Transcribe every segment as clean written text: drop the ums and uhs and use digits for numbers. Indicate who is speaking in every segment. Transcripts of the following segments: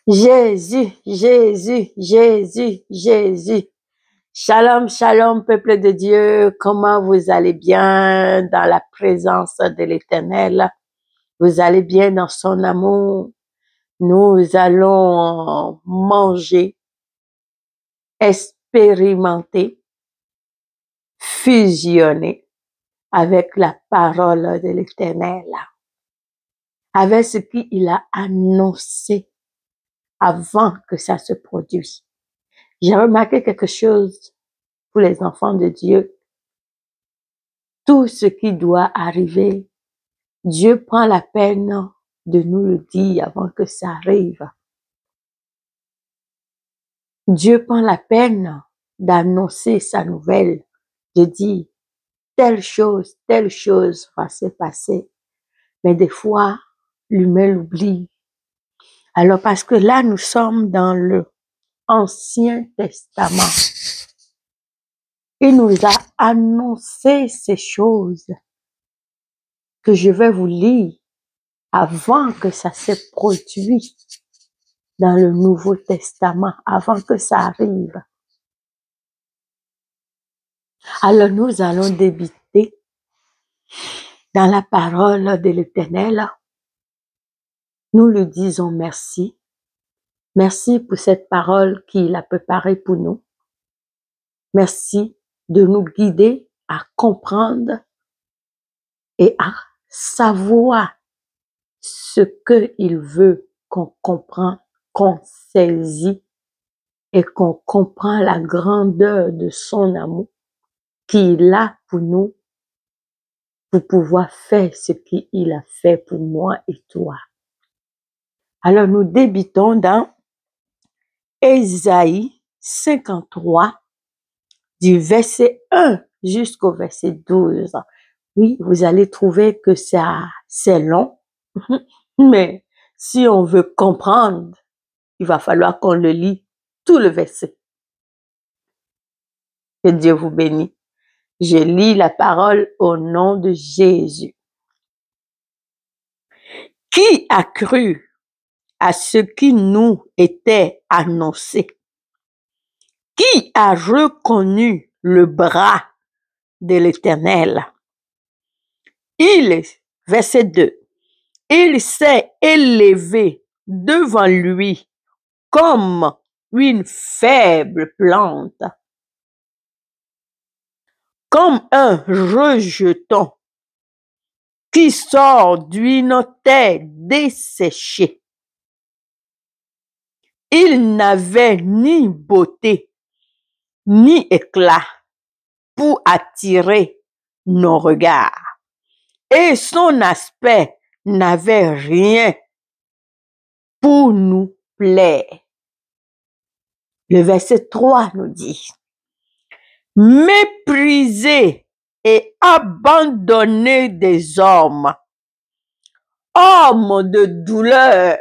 Speaker 1: Jésus, Jésus, Jésus, Jésus. Shalom, shalom, peuple de Dieu. Comment vous allez bien dans la présence de l'Éternel? Vous allez bien dans son amour? Nous allons manger, expérimenter, fusionner avec la parole de l'Éternel, avec ce qu'il a annoncé avant que ça se produise. J'ai remarqué quelque chose pour les enfants de Dieu. Tout ce qui doit arriver, Dieu prend la peine de nous le dire avant que ça arrive. Dieu prend la peine d'annoncer sa nouvelle, de dire telle chose va se passer. Mais des fois, l'humain l'oublie. Alors parce que là, nous sommes dans le Ancien Testament. Il nous a annoncé ces choses que je vais vous lire avant que ça se produise dans le Nouveau Testament, avant que ça arrive. Alors nous allons débuter dans la parole de l'Éternel. Nous lui disons merci. Merci pour cette parole qu'il a préparée pour nous. Merci de nous guider à comprendre et à savoir ce qu'il veut qu'on comprenne, qu'on saisit et qu'on comprend la grandeur de son amour qu'il a pour nous pour pouvoir faire ce qu'il a fait pour moi et toi. Alors nous débutons dans Ésaïe 53 du verset 1 jusqu'au verset 12. Oui, vous allez trouver que c'est long, mais si on veut comprendre, il va falloir qu'on le lit tout le verset. Que Dieu vous bénisse. Je lis la parole au nom de Jésus. Qui a cru à ce qui nous était annoncé? Qui a reconnu le bras de l'Éternel? Verset 2, il s'est élevé devant lui comme une faible plante, comme un rejeton qui sort d'une terre desséchée. Il n'avait ni beauté, ni éclat pour attirer nos regards. Et son aspect n'avait rien pour nous plaire. Le verset 3 nous dit, méprisé et abandonné des hommes, homme de douleur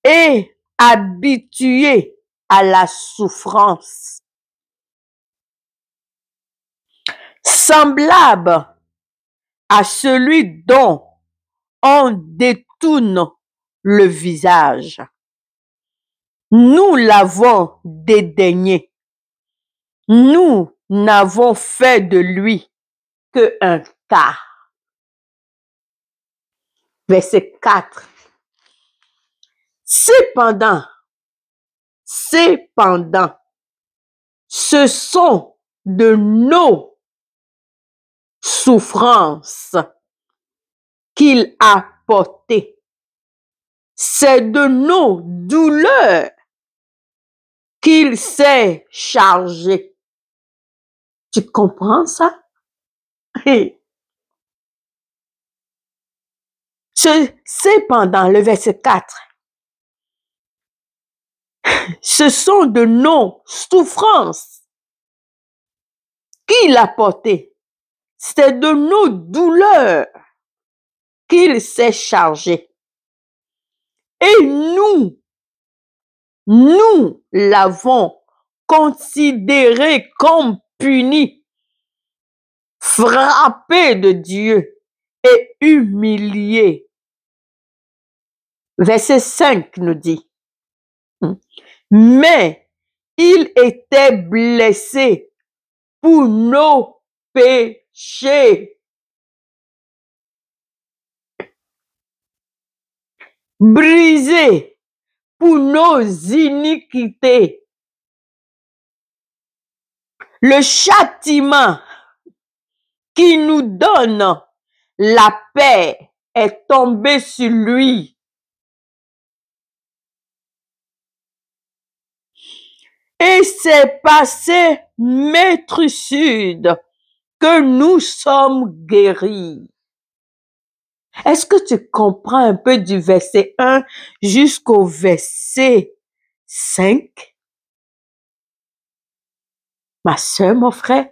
Speaker 1: et habitué à la souffrance, semblable à celui dont on détourne le visage. Nous l'avons dédaigné. Nous n'avons fait de lui qu'un cas. Verset 4. Cependant, ce sont de nos souffrances qu'il a portées. C'est de nos douleurs qu'il s'est chargé. Tu comprends ça? Cependant, le verset 4, ce sont de nos souffrances qu'il a portées. C'est de nos douleurs qu'il s'est chargé. Et nous l'avons considéré comme puni, frappé de Dieu et humilié. Verset 5 nous dit, mais il était blessé pour nos péchés, brisé pour nos iniquités. Le châtiment qui nous donne la paix est tombé sur lui. Et c'est passé maîtriside que nous sommes guéris. Est-ce que tu comprends un peu du verset 1 jusqu'au verset 5? Ma sœur, mon frère.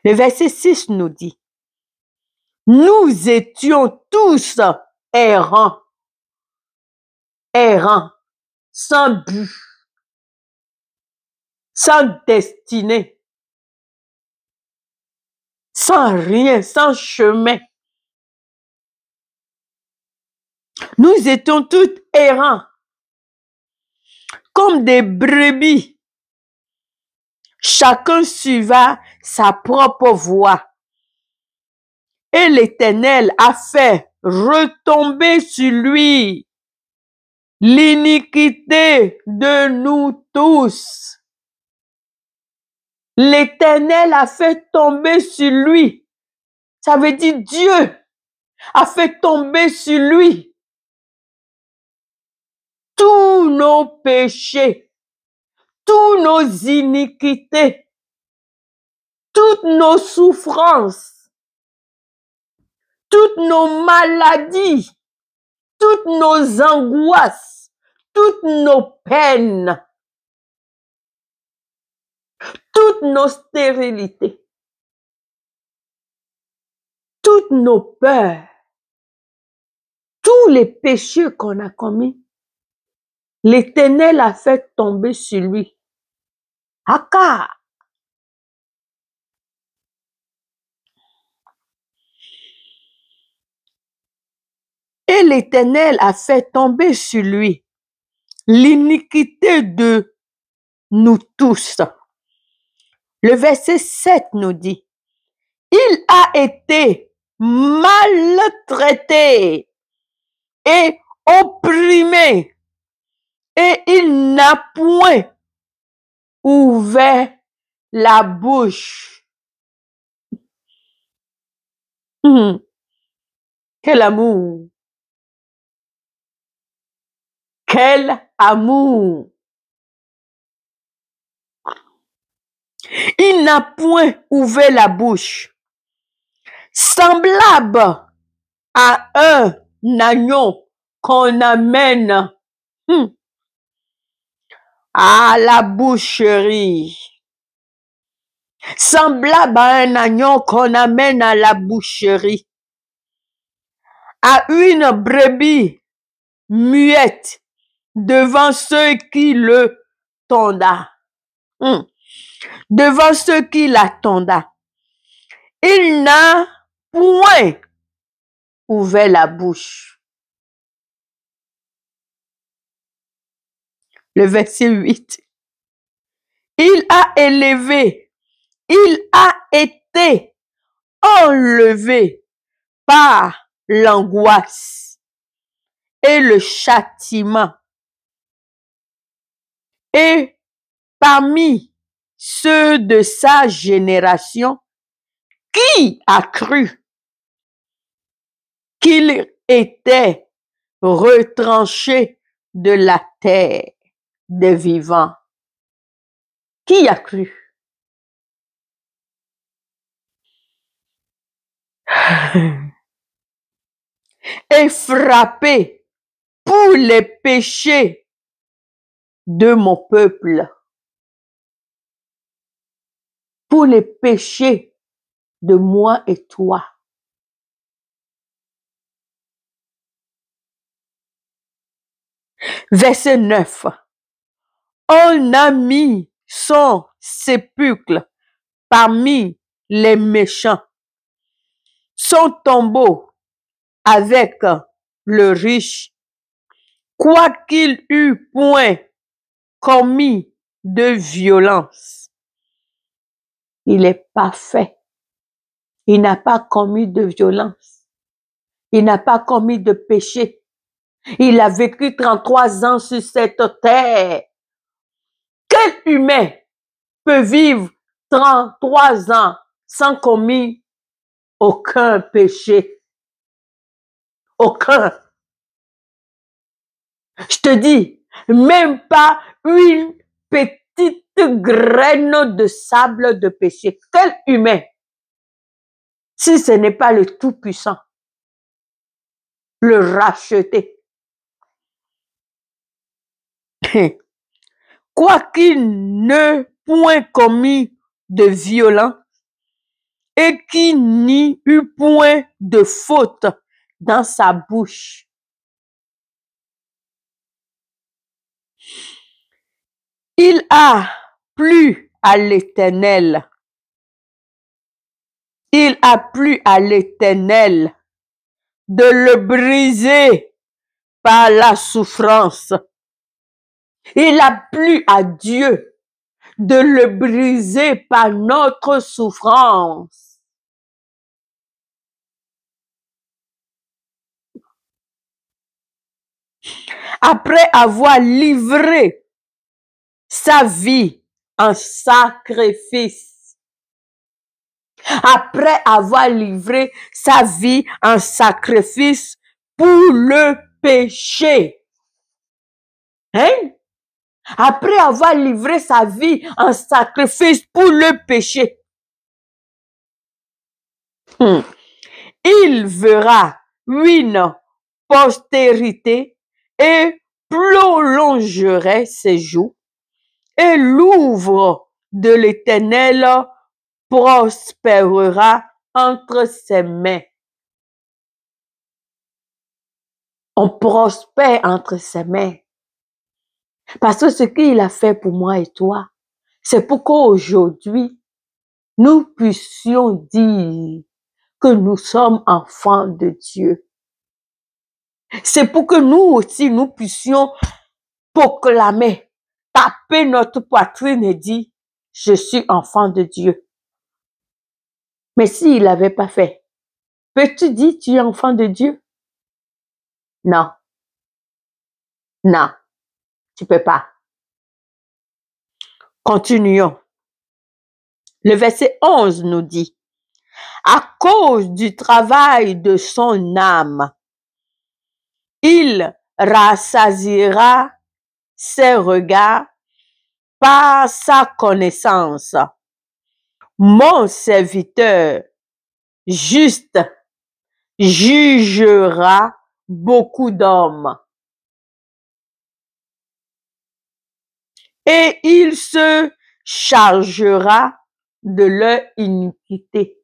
Speaker 1: Le verset 6 nous dit, nous étions tous errants, sans but, sans destinée, sans rien, sans chemin. Nous étions tous errants, comme des brebis. Chacun suiva sa propre voie. Et l'Éternel a fait retomber sur lui l'iniquité de nous tous. L'Éternel a fait tomber sur lui. Ça veut dire Dieu a fait tomber sur lui tous nos péchés, tous nos iniquités, toutes nos souffrances, toutes nos maladies, toutes nos angoisses, toutes nos peines, toutes nos stérilités, toutes nos peurs, tous les péchés qu'on a commis, l'Éternel a fait tomber sur lui. Aka. Et l'Éternel a fait tomber sur lui l'iniquité de nous tous. Le verset 7 nous dit, il a été maltraité et opprimé, et il n'a point ouvert la bouche. Quel amour! Quel amour! Il n'a point ouvert la bouche. Semblable à un agneau qu'on amène à la boucherie. Semblable à un agneau qu'on amène à la boucherie. À une brebis muette devant ceux qui le tonda. Devant ceux qui l'attendaient. Il n'a point ouvert la bouche. Le verset 8. Il a élevé, il a été enlevé par l'angoisse et le châtiment. Et parmi ceux de sa génération, qui a cru qu'il était retranché de la terre des vivants? Qui a cru? Et frappé pour les péchés de mon peuple. Pour les péchés de moi et toi. Verset 9. On a mis son sépulcre parmi les méchants. Son tombeau avec le riche, quoiqu'il eût point commis de violence. Il est parfait. Il n'a pas commis de violence. Il n'a pas commis de péché. Il a vécu 33 ans sur cette terre. Quel humain peut vivre 33 ans sans commettre aucun péché? Aucun. Je te dis, même pas une petite graine de sable de péché. Quel humain? Si ce n'est pas le Tout-Puissant, le racheté. Quoiqu'il n'eût point commis de violence et qu'il n'y eut point de faute dans sa bouche. Il a plu à l'Éternel. Il a plu à l'Éternel de le briser par la souffrance. Il a plu à Dieu de le briser par notre souffrance. Après avoir livré sa vie en sacrifice, après avoir livré sa vie en sacrifice pour le péché, hein? Après avoir livré sa vie en sacrifice pour le péché, il verra une postérité et prolongerait ses jours, et l'ouvre de l'Éternel prospérera entre ses mains. On prospère entre ses mains. Parce que ce qu'il a fait pour moi et toi, c'est pour qu'aujourd'hui, nous puissions dire que nous sommes enfants de Dieu. C'est pour que nous aussi, nous puissions proclamer, taper notre poitrine et dire, je suis enfant de Dieu. Mais s'il n'avait pas fait, peux-tu dire, tu es enfant de Dieu? Non. Non, tu peux pas. Continuons. Le verset 11 nous dit, à cause du travail de son âme, il rassasiera ses regards par sa connaissance. Mon serviteur juste jugera beaucoup d'hommes et il se chargera de leur iniquité.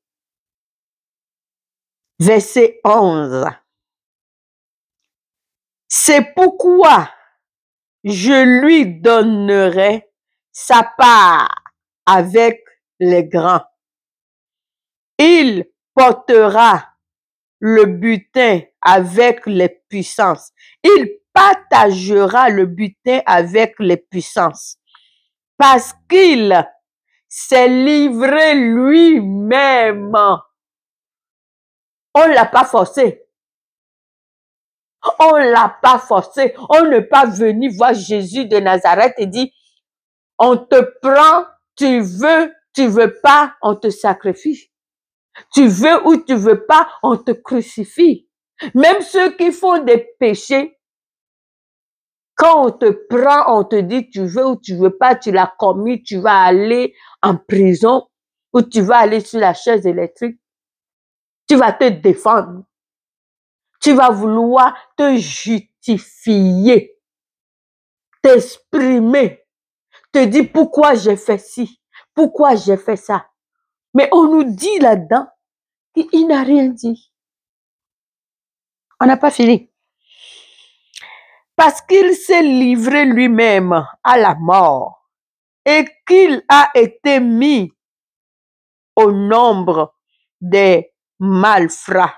Speaker 1: Verset 11. C'est pourquoi je lui donnerai sa part avec les grands. Il portera le butin avec les puissances. Il partagera le butin avec les puissances. Parce qu'il s'est livré lui-même. On ne l'a pas forcé. On ne l'a pas forcé. On n'est pas venu voir Jésus de Nazareth et dit, on te prend, tu veux pas, on te sacrifie. Tu veux ou tu veux pas, on te crucifie. Même ceux qui font des péchés, quand on te prend, on te dit, tu veux ou tu veux pas, tu l'as commis, tu vas aller en prison ou tu vas aller sur la chaise électrique. Tu vas te défendre. Tu vas vouloir te justifier, t'exprimer, te dire pourquoi j'ai fait ci, pourquoi j'ai fait ça. Mais on nous dit là-dedans qu'il n'a rien dit. On n'a pas fini. Parce qu'il s'est livré lui-même à la mort et qu'il a été mis au nombre des malfrats.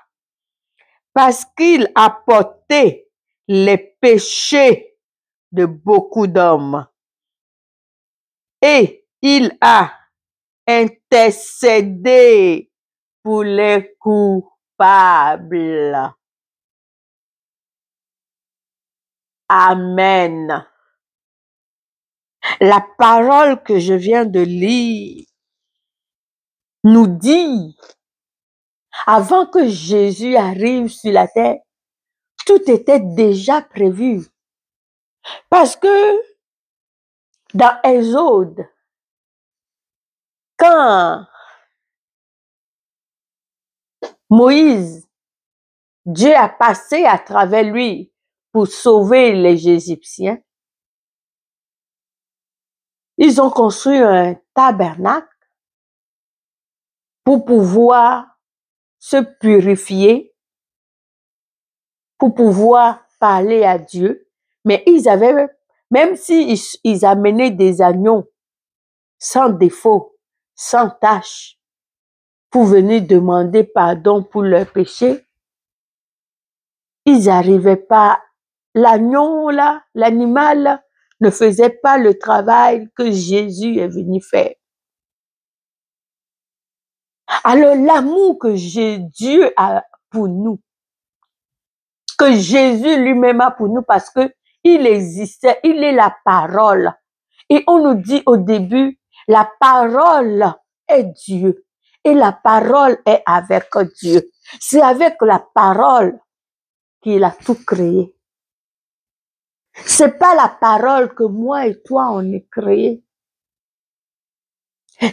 Speaker 1: parce qu'il a porté les péchés de beaucoup d'hommes et il a intercédé pour les coupables. Amen. La parole que je viens de lire nous dit, avant que Jésus arrive sur la terre, tout était déjà prévu. Parce que dans Exode, quand Moïse, Dieu a passé à travers lui pour sauver les Égyptiens, ils ont construit un tabernacle pour pouvoir se purifier, pour pouvoir parler à Dieu. Mais ils avaient, même s'ils amenaient des agneaux sans défaut, sans tache, pour venir demander pardon pour leurs péchés, ils n'arrivaient pas. L'agneau là, l'animal là, ne faisait pas le travail que Jésus est venu faire. Alors l'amour que Dieu a pour nous, que Jésus lui-même a pour nous, parce que il existait, il est la parole. Et on nous dit au début, la parole est Dieu et la parole est avec Dieu. C'est avec la parole qu'il a tout créé. C'est pas la parole que moi et toi on est créé.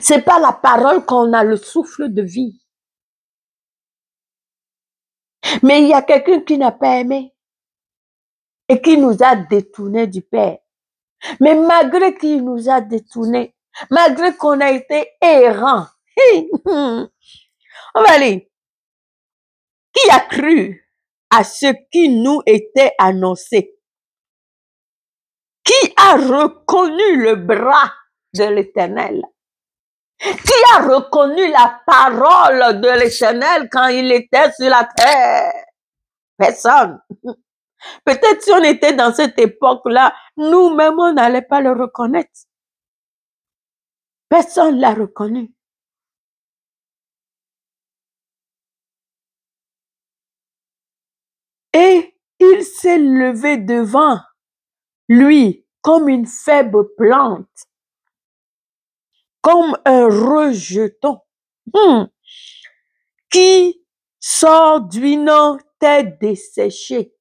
Speaker 1: C'est pas la parole qu'on a le souffle de vie. Mais il y a quelqu'un qui n'a pas aimé et qui nous a détournés du Père. Mais malgré qu'il nous a détournés, malgré qu'on a été errants, on va aller. Qui a cru à ce qui nous était annoncé? Qui a reconnu le bras de l'Éternel? Qui a reconnu la parole de l'Éternel quand il était sur la terre? Personne. Peut-être si on était dans cette époque-là, nous-mêmes, on n'allait pas le reconnaître. Personne ne l'a reconnu. Et il s'est levé devant lui comme une faible plante, comme un rejeton qui sort d'une terre desséchée.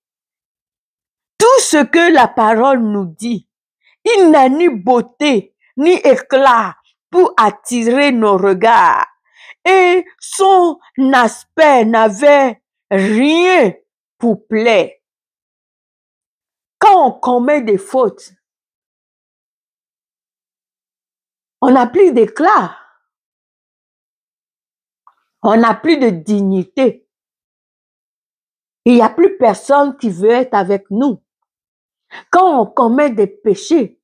Speaker 1: Tout ce que la parole nous dit, il n'a ni beauté, ni éclat pour attirer nos regards. Et son aspect n'avait rien pour plaire. Quand on commet des fautes, on n'a plus d'éclat. On n'a plus de dignité. Il n'y a plus personne qui veut être avec nous. Quand on commet des péchés,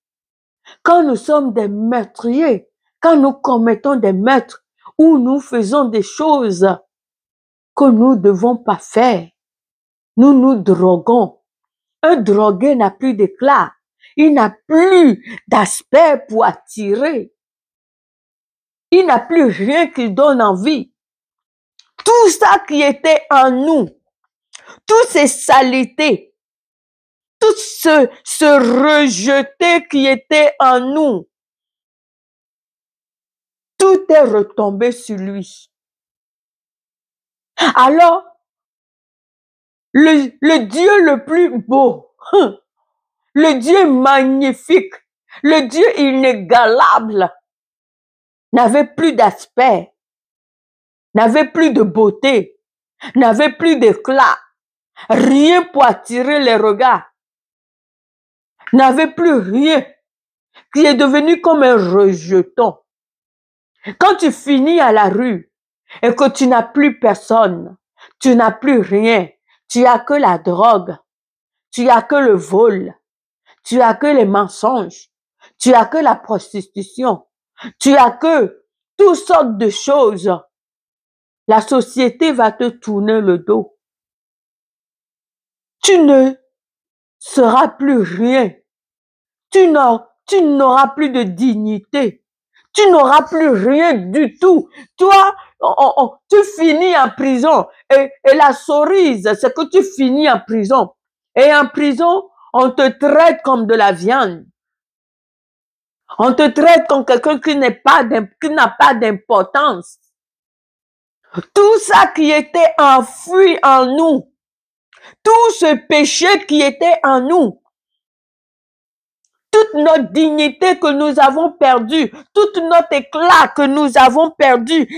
Speaker 1: quand nous sommes des meurtriers, quand nous commettons des meurtres, ou nous faisons des choses que nous ne devons pas faire, nous nous droguons. Un drogué n'a plus d'éclat. Il n'a plus d'aspect pour attirer. Il n'a plus rien qui donne envie. Tout ça qui était en nous, toutes ces saletés, tout ce rejeté qui était en nous, tout est retombé sur lui. Alors, le Dieu le plus beau, le Dieu magnifique, le Dieu inégalable, n'avait plus d'aspect, n'avait plus de beauté, n'avait plus d'éclat, rien pour attirer les regards, n'avait plus rien, qui est devenu comme un rejeton. Quand tu finis à la rue et que tu n'as plus personne, tu n'as plus rien, tu as que la drogue, tu as que le vol, tu as que les mensonges, tu as que la prostitution, tu as que toutes sortes de choses. La société va te tourner le dos. tu ne seras plus rien. Tu n'auras plus de dignité. Tu n'auras plus rien du tout. Toi, tu finis en prison. Et la cerise, c'est que tu finis en prison. Et en prison, on te traite comme de la viande. On te traite comme quelqu'un qui n'a pas d'importance. Tout ça qui était enfoui en nous, tout ce péché qui était en nous, toute notre dignité que nous avons perdue, tout notre éclat que nous avons perdu,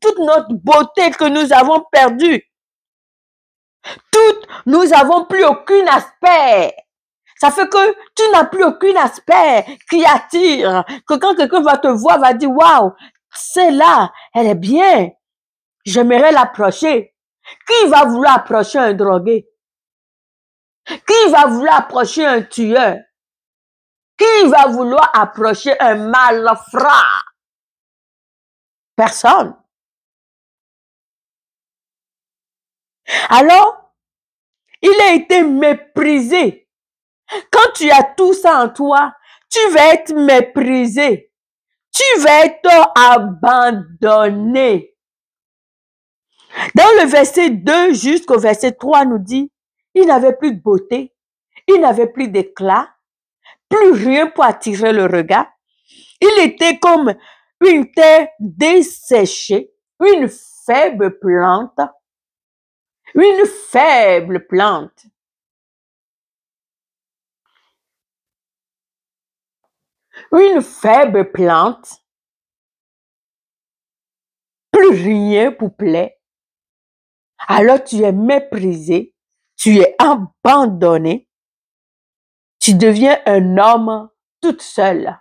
Speaker 1: toute notre beauté que nous avons perdue, nous n'avons plus aucun aspect. Ça fait que tu n'as plus aucun aspect qui attire, que quand quelqu'un va te voir, va dire, waouh, celle-là, elle est bien. J'aimerais l'approcher. Qui va vouloir approcher un drogué? Qui va vouloir approcher un tueur? Qui va vouloir approcher un malfrat? Personne. Alors, il a été méprisé. Quand tu as tout ça en toi, tu vas être méprisé. Tu vas être abandonné. Dans le verset 2 jusqu'au verset 3 nous dit, il n'avait plus de beauté, il n'avait plus d'éclat, plus rien pour attirer le regard. Il était comme une terre desséchée, une faible plante, une faible plante. Une faible plante, plus rien pour plaire. Alors tu es méprisé, tu es abandonné, tu deviens un homme toute seule.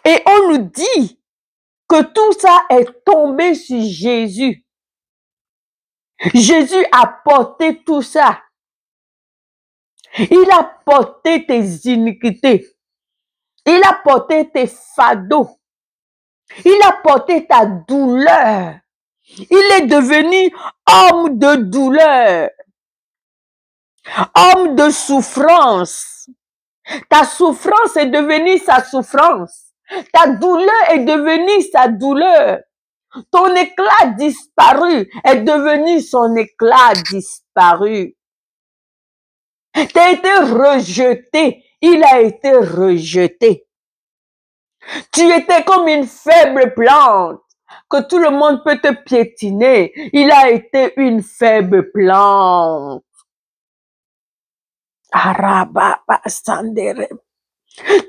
Speaker 1: Et on nous dit que tout ça est tombé sur Jésus. Jésus a porté tout ça. Il a porté tes iniquités. Il a porté tes fardeaux. Il a porté ta douleur. Il est devenu homme de douleur. Homme de souffrance. Ta souffrance est devenue sa souffrance. Ta douleur est devenue sa douleur. Ton éclat disparu est devenu son éclat disparu. Tu as été rejeté. Il a été rejeté. Tu étais comme une faible plante que tout le monde peut te piétiner. Il a été une faible plante.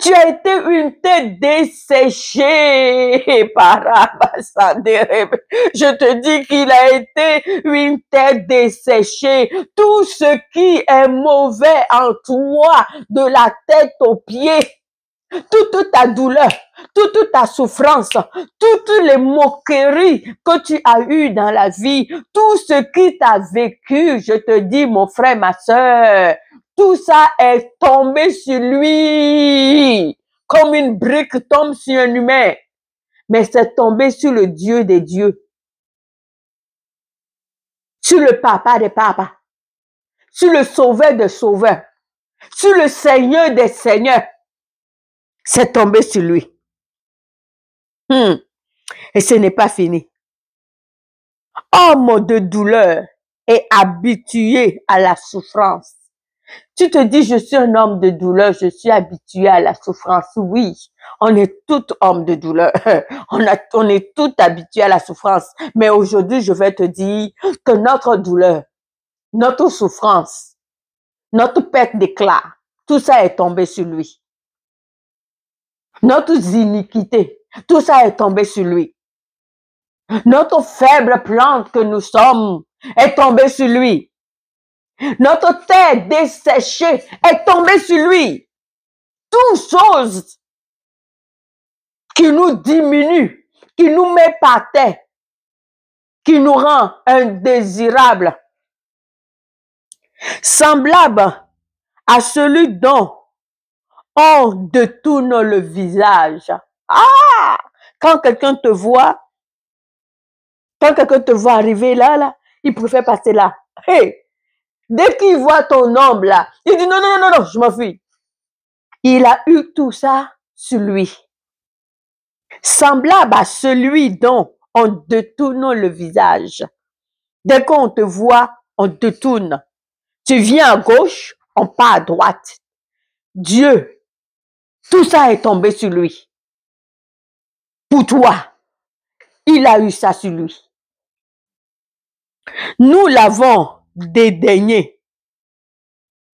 Speaker 1: Tu as été une tête desséchée. Je te dis qu'il a été une tête desséchée. Tout ce qui est mauvais en toi, de la tête aux pieds, toute ta douleur, toute ta souffrance, toutes les moqueries que tu as eues dans la vie, tout ce qui t'a vécu, je te dis, mon frère, ma sœur, tout ça est tombé sur lui, comme une brique tombe sur un humain. Mais c'est tombé sur le Dieu des dieux, sur le papa des papas, sur le sauveur des sauveurs, sur le Seigneur des seigneurs. C'est tombé sur lui. Et ce n'est pas fini. Homme de douleur et habitué à la souffrance. Tu te dis, je suis un homme de douleur, je suis habitué à la souffrance. Oui, on est tout homme de douleur. On est tout habitué à la souffrance. Mais aujourd'hui, je vais te dire que notre douleur, notre souffrance, notre perte d'éclat, tout ça est tombé sur lui. Notre iniquité, tout ça est tombé sur lui. Notre faible plante que nous sommes est tombée sur lui. Notre terre desséchée est tombée sur lui. Toutes choses qui nous diminuent, qui nous met par terre, qui nous rend indésirables, semblable à celui dont on détourne le visage. Ah! Quand quelqu'un te voit arriver là, il préfère passer là. Hey! Dès qu'il voit ton ombre là, il dit non, non, non, non, je m'enfuis. Il a eu tout ça sur lui. Semblable à celui dont on détourne le visage. Dès qu'on te voit, on détourne. Tu viens à gauche, on part à droite. Dieu, tout ça est tombé sur lui. Pour toi, il a eu ça sur lui. Nous l'avons dédaigné.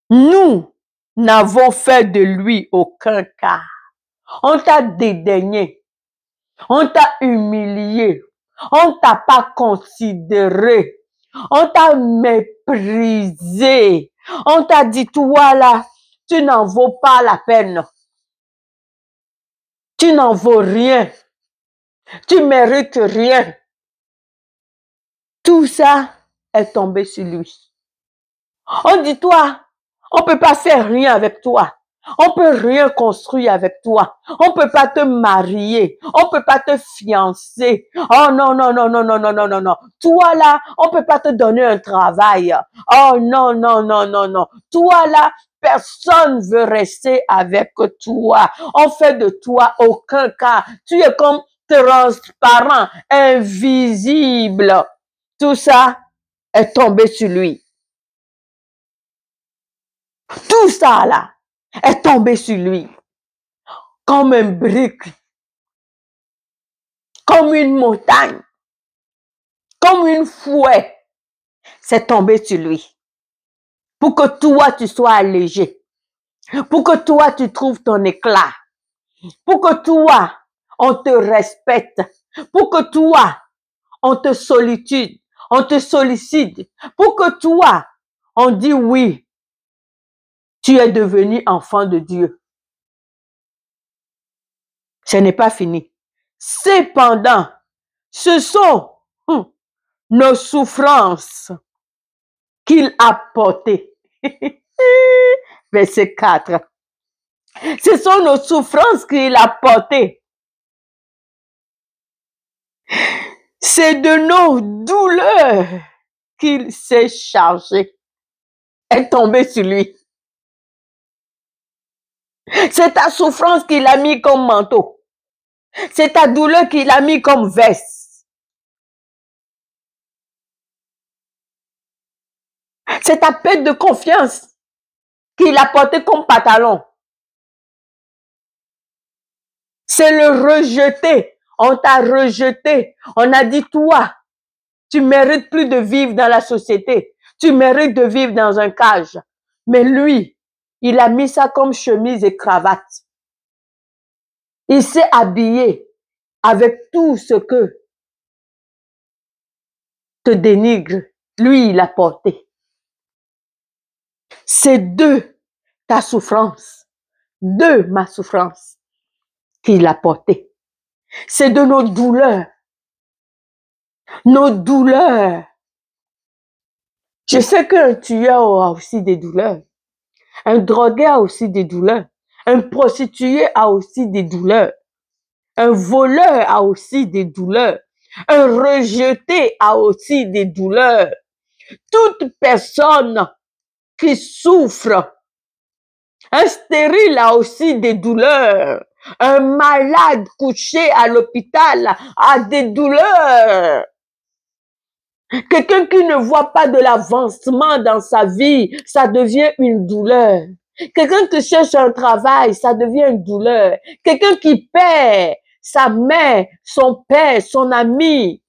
Speaker 1: Nous n'avons fait de lui aucun cas. On t'a dédaigné. On t'a humilié. On t'a pas considéré. On t'a méprisé. On t'a dit, toi là, tu n'en vaux pas la peine. Tu n'en vaux rien. Tu mérites rien. Tout ça est tombé sur lui. On dit, toi, on peut pas faire rien avec toi. On peut rien construire avec toi. On peut pas te marier. On peut pas te fiancer. Oh non, non, non, non, non, non, non, non, non. Toi là, on peut pas te donner un travail. Oh non, non, non, non, non. Toi là, personne veut rester avec toi. On fait de toi aucun cas. Tu es comme transparent, invisible. Tout ça est tombé sur lui. Tout ça là est tombé sur lui. Comme un brique, comme une montagne, comme une fouet. C'est tombé sur lui. Pour que toi tu sois allégé. Pour que toi tu trouves ton éclat. Pour que toi on te respecte. Pour que toi on te sollicite. On te sollicite. Pour que toi on dit oui. Tu es devenu enfant de Dieu. Ce n'est pas fini. Cependant, ce sont nos souffrances qu'il a portées. Verset 4. Ce sont nos souffrances qu'il a portées. C'est de nos douleurs qu'il s'est chargé. Est tombé sur lui. C'est ta souffrance qu'il a mis comme manteau. C'est ta douleur qu'il a mis comme veste. C'est ta perte de confiance qu'il a porté comme pantalon. C'est le rejeté. On t'a rejeté. On a dit, toi, tu mérites plus de vivre dans la société. Tu mérites de vivre dans un cage. Mais lui, il a mis ça comme chemise et cravate. Il s'est habillé avec tout ce que te dénigre. Lui, il a porté. C'est de ta souffrance, de ma souffrance qu'il a porté. C'est de nos douleurs. Nos douleurs. Je sais qu'un tueur a aussi des douleurs. Un drogué a aussi des douleurs. Un prostitué a aussi des douleurs. Un voleur a aussi des douleurs. Un rejeté a aussi des douleurs. Toute personne qui souffre, un stérile a aussi des douleurs. Un malade couché à l'hôpital a des douleurs. Quelqu'un qui ne voit pas de l'avancement dans sa vie, ça devient une douleur. Quelqu'un qui cherche un travail, ça devient une douleur. Quelqu'un qui perd sa mère, son père, son ami,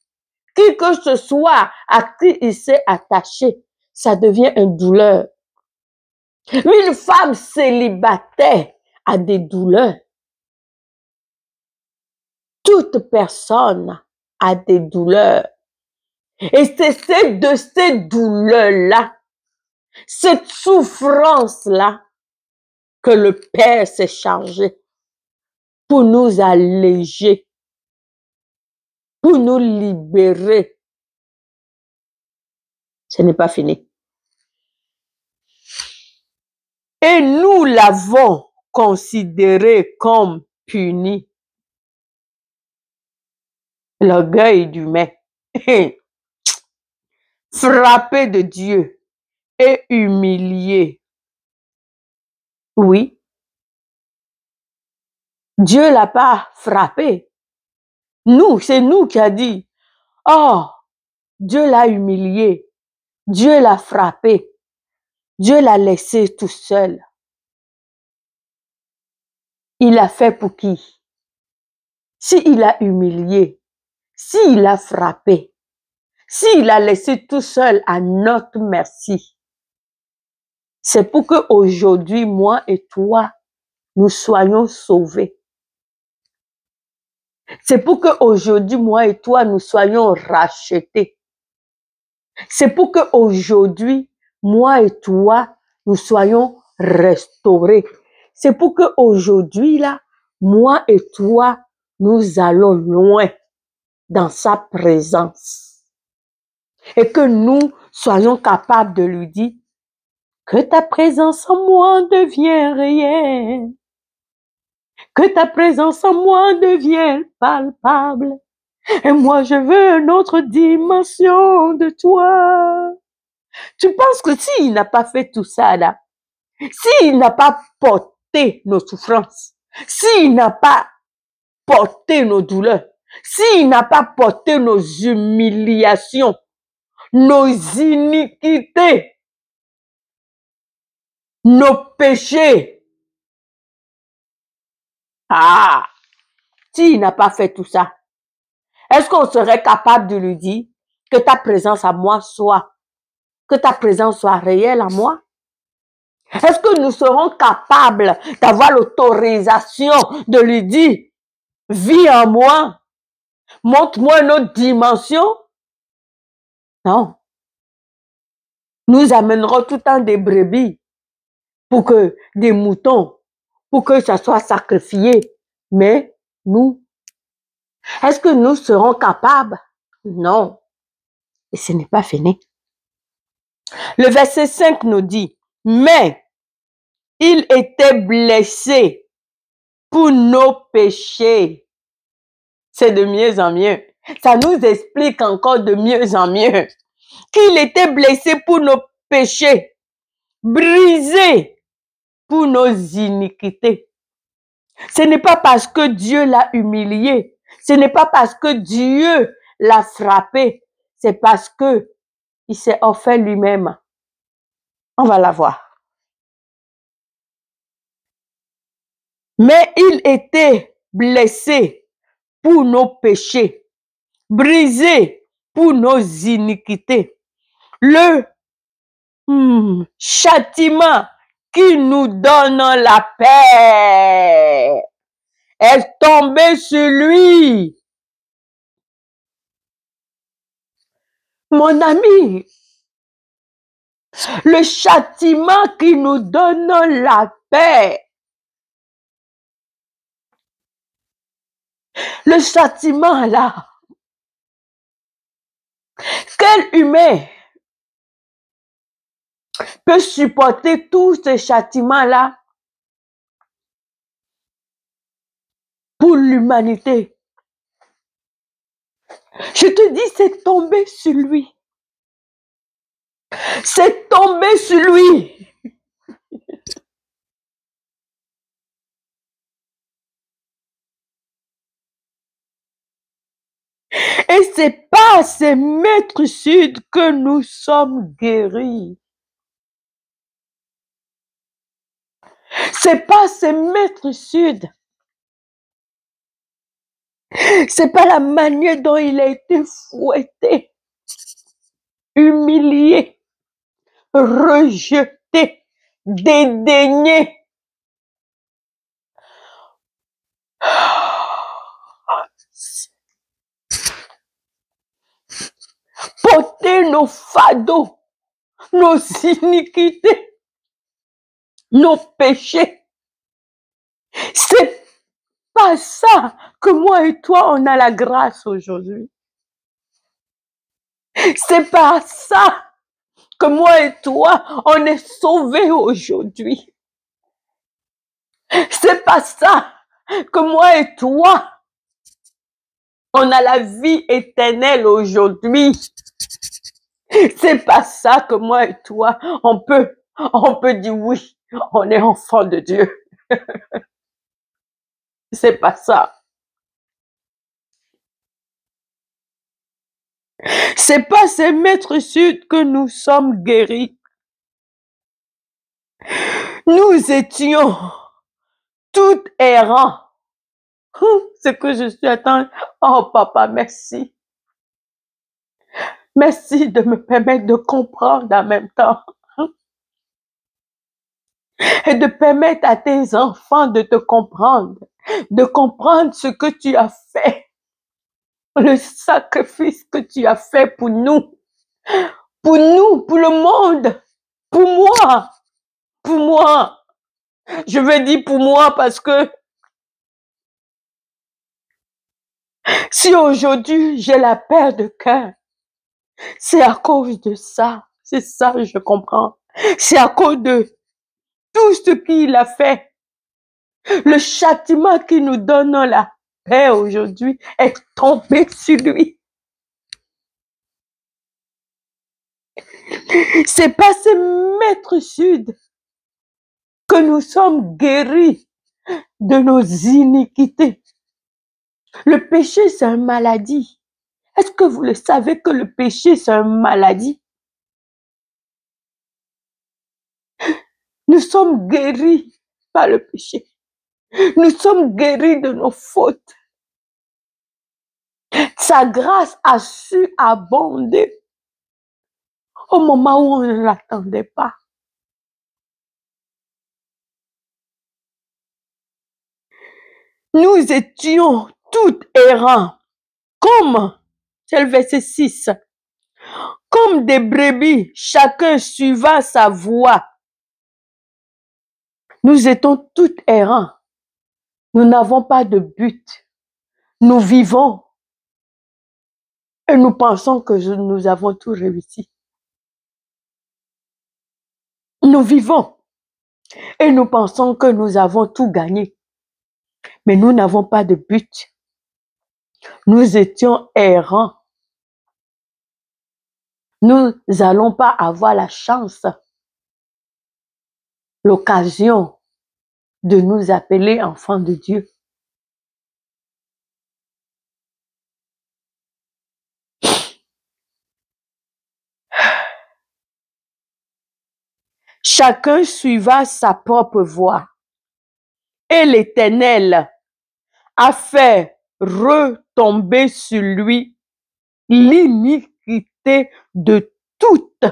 Speaker 1: qui que ce soit à qui il s'est attaché, ça devient une douleur. Une femme célibataire a des douleurs. Toute personne a des douleurs. Et c'est de ces douleurs-là, cette souffrance-là, que le Père s'est chargé pour nous alléger, pour nous libérer. Ce n'est pas fini. Et nous l'avons considéré comme puni. L'orgueil humain. Frappé de Dieu et humilié. Oui. Dieu l'a pas frappé. Nous, c'est nous qui a dit, oh, Dieu l'a humilié. Dieu l'a frappé. Dieu l'a laissé tout seul. Il a fait pour qui? S'il a humilié, s'il a frappé, s'il a laissé tout seul à notre merci, c'est pour que aujourd'hui, moi et toi, nous soyons sauvés. C'est pour que aujourd'hui, moi et toi, nous soyons rachetés. C'est pour que aujourd'hui, moi et toi, nous soyons restaurés. C'est pour que aujourd'hui, là, moi et toi, nous allons loin dans sa présence. Et que nous soyons capables de lui dire que ta présence en moi devient réelle. Que ta présence en moi devienne palpable. Et moi, je veux une autre dimension de toi. Tu penses que s'il n'a pas fait tout ça, là, s'il n'a pas porté nos souffrances, s'il n'a pas porté nos douleurs, s'il n'a pas porté nos humiliations, nos iniquités, nos péchés, ah, s'il n'a pas fait tout ça, est-ce qu'on serait capable de lui dire que ta présence à moi que ta présence soit réelle à moi? Est-ce que nous serons capables d'avoir l'autorisation de lui dire, vis en moi, montre-moi une autre dimension? Non. Nous amènerons tout le temps des brebis pour que des moutons, pour que ça soit sacrifié. Mais nous, est-ce que nous serons capables? Non. Et ce n'est pas fini. Le verset 5 nous dit, mais il était blessé pour nos péchés. C'est de mieux en mieux. Ça nous explique encore de mieux en mieux qu'il était blessé pour nos péchés, brisé pour nos iniquités. Ce n'est pas parce que Dieu l'a humilié, ce n'est pas parce que Dieu l'a frappé, c'est parce que il s'est offert lui-même. On va la voir. Mais il était blessé pour nos péchés, brisé pour nos iniquités. Le châtiment qui nous donne la paix est tombé sur lui. Mon ami, le châtiment qui nous donne la paix, le châtiment là, quel humain peut supporter tout ce châtiment là pour l'humanité? Je te dis, c'est tombé sur lui. C'est tombé sur lui. Et c'est pas à ces maîtres sud que nous sommes guéris. C'est pas à ces maîtres sud. C'est pas la manière dont il a été fouetté, humilié, rejeté, dédaigné. Porter nos fardeaux, nos iniquités, nos péchés. C'est pas ça que moi et toi, on a la grâce aujourd'hui. C'est pas ça que moi et toi, on est sauvés aujourd'hui. C'est pas ça que moi et toi, on a la vie éternelle aujourd'hui. C'est pas ça que moi et toi, on peut dire oui, on est enfant de Dieu. C'est pas ça. C'est pas ces maîtres sud que nous sommes guéris. Nous étions tout errants. C'est que je suis atteint. Oh papa, merci. Merci de me permettre de comprendre en même temps. Et de permettre à tes enfants de te comprendre. De comprendre ce que tu as fait. Le sacrifice que tu as fait pour nous. Pour nous, pour le monde. Pour moi. Pour moi. Je veux dire pour moi parce que si aujourd'hui j'ai la paix de cœur, c'est à cause de ça. C'est ça, je comprends. C'est à cause de tout ce qu'il a fait. Le châtiment qui nous donne la paix aujourd'hui est tombé sur lui. C'est pas ces maîtres sud que nous sommes guéris de nos iniquités. Le péché, c'est une maladie. Est-ce que vous le savez que le péché, c'est une maladie? Nous sommes guéris par le péché. Nous sommes guéris de nos fautes. Sa grâce a su abonder au moment où on ne l'attendait pas. Nous étions tout errants, comme, c'est le verset 6, comme des brebis, chacun suivant sa voie. Nous étions tout errants. Nous n'avons pas de but. Nous vivons et nous pensons que nous avons tout réussi. Nous vivons et nous pensons que nous avons tout gagné. Mais nous n'avons pas de but. Nous étions errants. Nous n'allons pas avoir la chance, l'occasion de nous appeler enfants de Dieu. Chacun suivra sa propre voie. Et l'Éternel a fait retomber sur lui l'iniquité de toutes.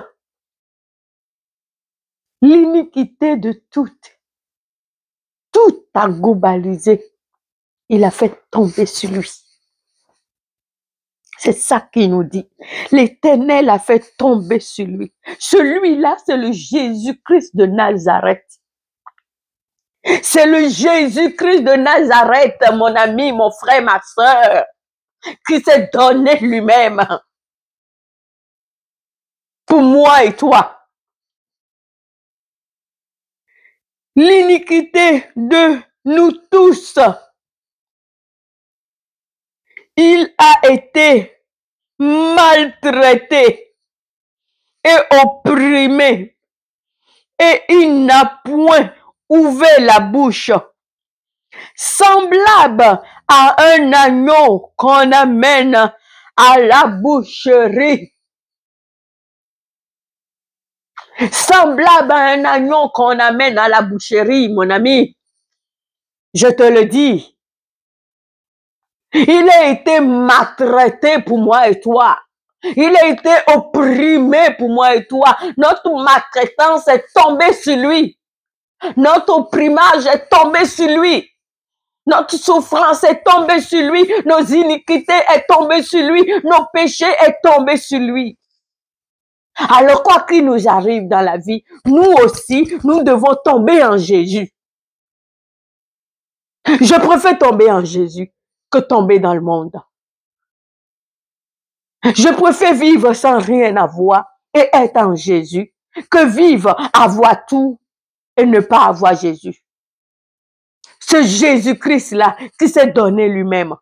Speaker 1: L'iniquité de toutes. Tout a globalisé. Il a fait tomber sur lui. C'est ça qu'il nous dit. L'Éternel a fait tomber sur lui. Celui-là, c'est le Jésus-Christ de Nazareth. C'est le Jésus-Christ de Nazareth, mon ami, mon frère, ma soeur, qui s'est donné lui-même pour moi et toi. L'iniquité de nous tous. Il a été maltraité et opprimé et il n'a point ouvert la bouche. Semblable à un agneau qu'on amène à la boucherie. Semblable à un agneau qu'on amène à la boucherie, mon ami. Je te le dis. Il a été maltraité pour moi et toi. Il a été opprimé pour moi et toi. Notre maltraitance est tombée sur lui. Notre opprimage est tombé sur lui. Notre souffrance est tombée sur lui. Nos iniquités est tombée sur lui. Nos péchés est tombé sur lui. Alors quoi qu'il nous arrive dans la vie, nous aussi, nous devons tomber en Jésus. Je préfère tomber en Jésus que tomber dans le monde. Je préfère vivre sans rien avoir et être en Jésus que vivre, avoir tout et ne pas avoir Jésus. Ce Jésus-Christ-là qui s'est donné lui-même.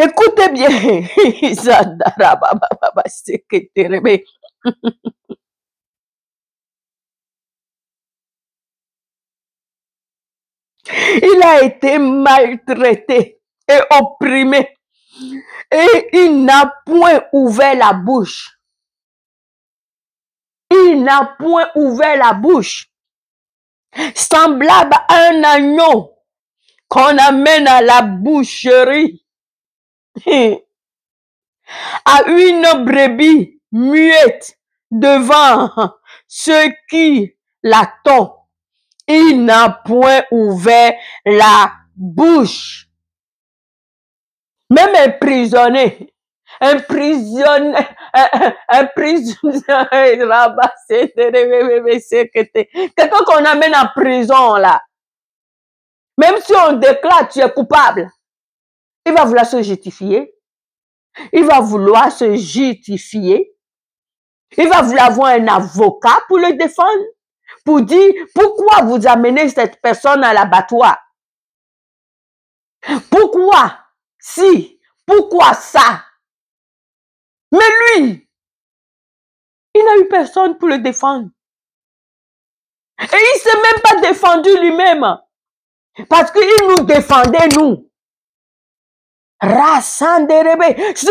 Speaker 1: Écoutez bien. Il a été maltraité et opprimé. Et il n'a point ouvert la bouche. Il n'a point ouvert la bouche. Semblable à un agneau qu'on amène à la boucherie, à une brebis muette devant ceux qui l'attendent. Il n'a point ouvert la bouche. Même un prisonnier, quelqu'un qu'on amène en prison là, même si on déclare tu es coupable, il va vouloir se justifier. Il va vouloir se justifier. Il va vouloir avoir un avocat pour le défendre, pour dire pourquoi vous amenez cette personne à l'abattoir. Pourquoi si? Pourquoi ça? Mais lui, il n'a eu personne pour le défendre. Et il ne s'est même pas défendu lui-même. Parce qu'il nous défendait, nous. C'est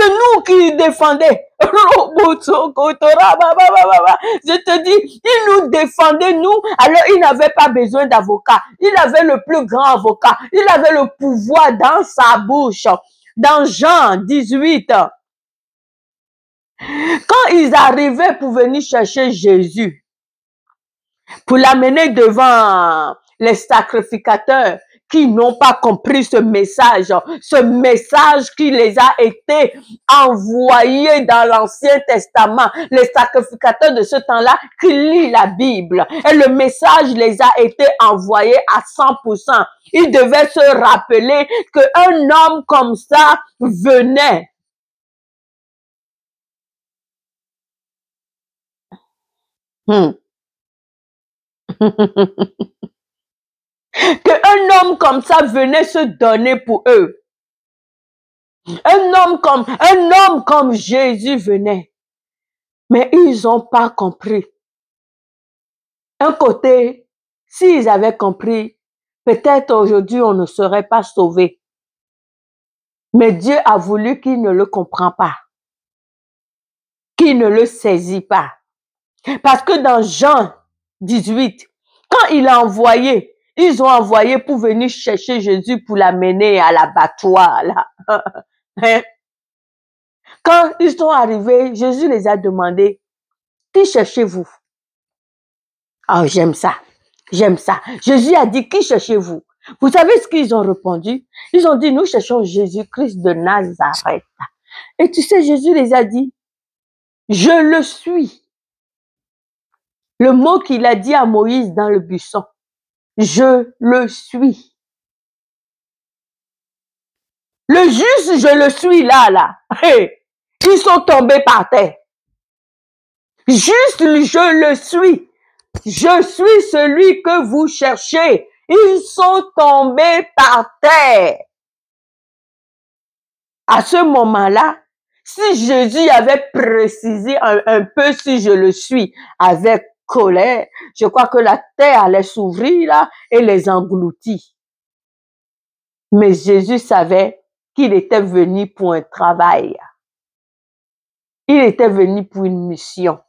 Speaker 1: nous qui défendait. Je te dis, il nous défendait, nous, alors il n'avait pas besoin d'avocat. Il avait le plus grand avocat. Il avait le pouvoir dans sa bouche. Dans Jean 18. Quand ils arrivaient pour venir chercher Jésus, pour l'amener devant les sacrificateurs, qui n'ont pas compris ce message qui les a été envoyé dans l'Ancien Testament, les sacrificateurs de ce temps-là qui lisent la Bible. Et le message les a été envoyé à 100%. Ils devaient se rappeler qu'un homme comme ça venait. Qu'un homme comme ça venait se donner pour eux. Un homme comme Jésus venait. Mais ils n'ont pas compris. Un côté, s'ils avaient compris, peut-être aujourd'hui on ne serait pas sauvés. Mais Dieu a voulu qu'ils ne le comprennent pas. Qu'ils ne le saisissent pas. Parce que dans Jean 18, quand il a envoyé, ils ont envoyé pour venir chercher Jésus pour l'amener à l'abattoir, là. Hein? Quand ils sont arrivés, Jésus les a demandé, qui cherchez-vous? Oh, j'aime ça. J'aime ça. Jésus a dit, qui cherchez-vous? Vous savez ce qu'ils ont répondu? Ils ont dit, nous cherchons Jésus-Christ de Nazareth. Et tu sais, Jésus les a dit, je le suis. Le mot qu'il a dit à Moïse dans le buisson. Je le suis. Le juste, je le suis là. Hey, ils sont tombés par terre. Juste, je le suis. Je suis celui que vous cherchez. Ils sont tombés par terre. À ce moment-là, si Jésus avait précisé un peu si je le suis avec colère, je crois que la terre allait s'ouvrir là et les engloutir. Mais Jésus savait qu'il était venu pour un travail. Il était venu pour une mission.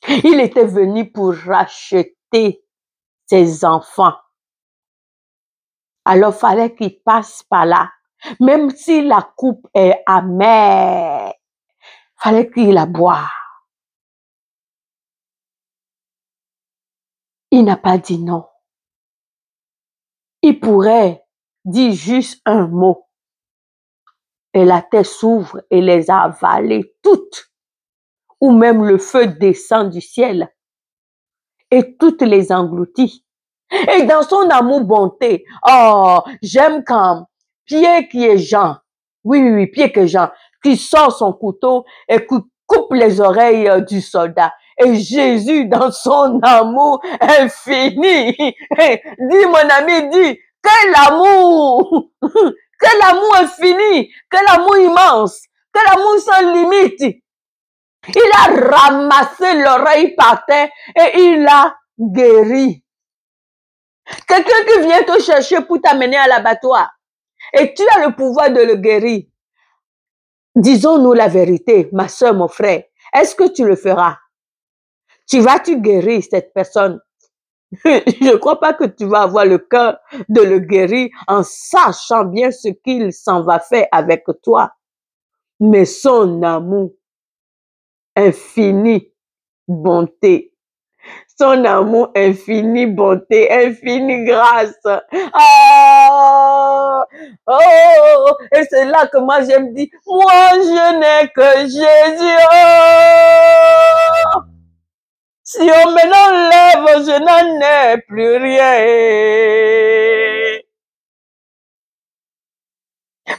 Speaker 1: Il était venu pour racheter ses enfants. Alors, fallait qu'il passe par là. Même si la coupe est amère, fallait qu'il la boive. Il n'a pas dit non. Il pourrait dire juste un mot. Et la terre s'ouvre et les a avalées toutes. Ou même le feu descend du ciel et toutes les engloutit. Et dans son amour bonté, oh, j'aime quand Pierre qui est Jean, oui, Pierre qui est Jean, qui sort son couteau et qui coupe les oreilles du soldat. Et Jésus, dans son amour infini, dis mon ami, dis, quel amour, Quel amour infini, quel amour immense, quel amour sans limite. Il a ramassé l'oreille par terre et il l'a guéri. Quelqu'un qui vient te chercher pour t'amener à l'abattoir et tu as le pouvoir de le guérir. Disons-nous la vérité, ma soeur, mon frère. Est-ce que tu le feras? Tu vas-tu guérir cette personne? Je ne crois pas que tu vas avoir le cœur de le guérir en sachant bien ce qu'il s'en va faire avec toi. Mais son amour, infinie bonté, son amour, infinie bonté, infinie grâce. Oh, oh, et c'est là que moi je me dis, moi je n'ai que Jésus. Oh, si on m'enlève, je n'en ai plus rien.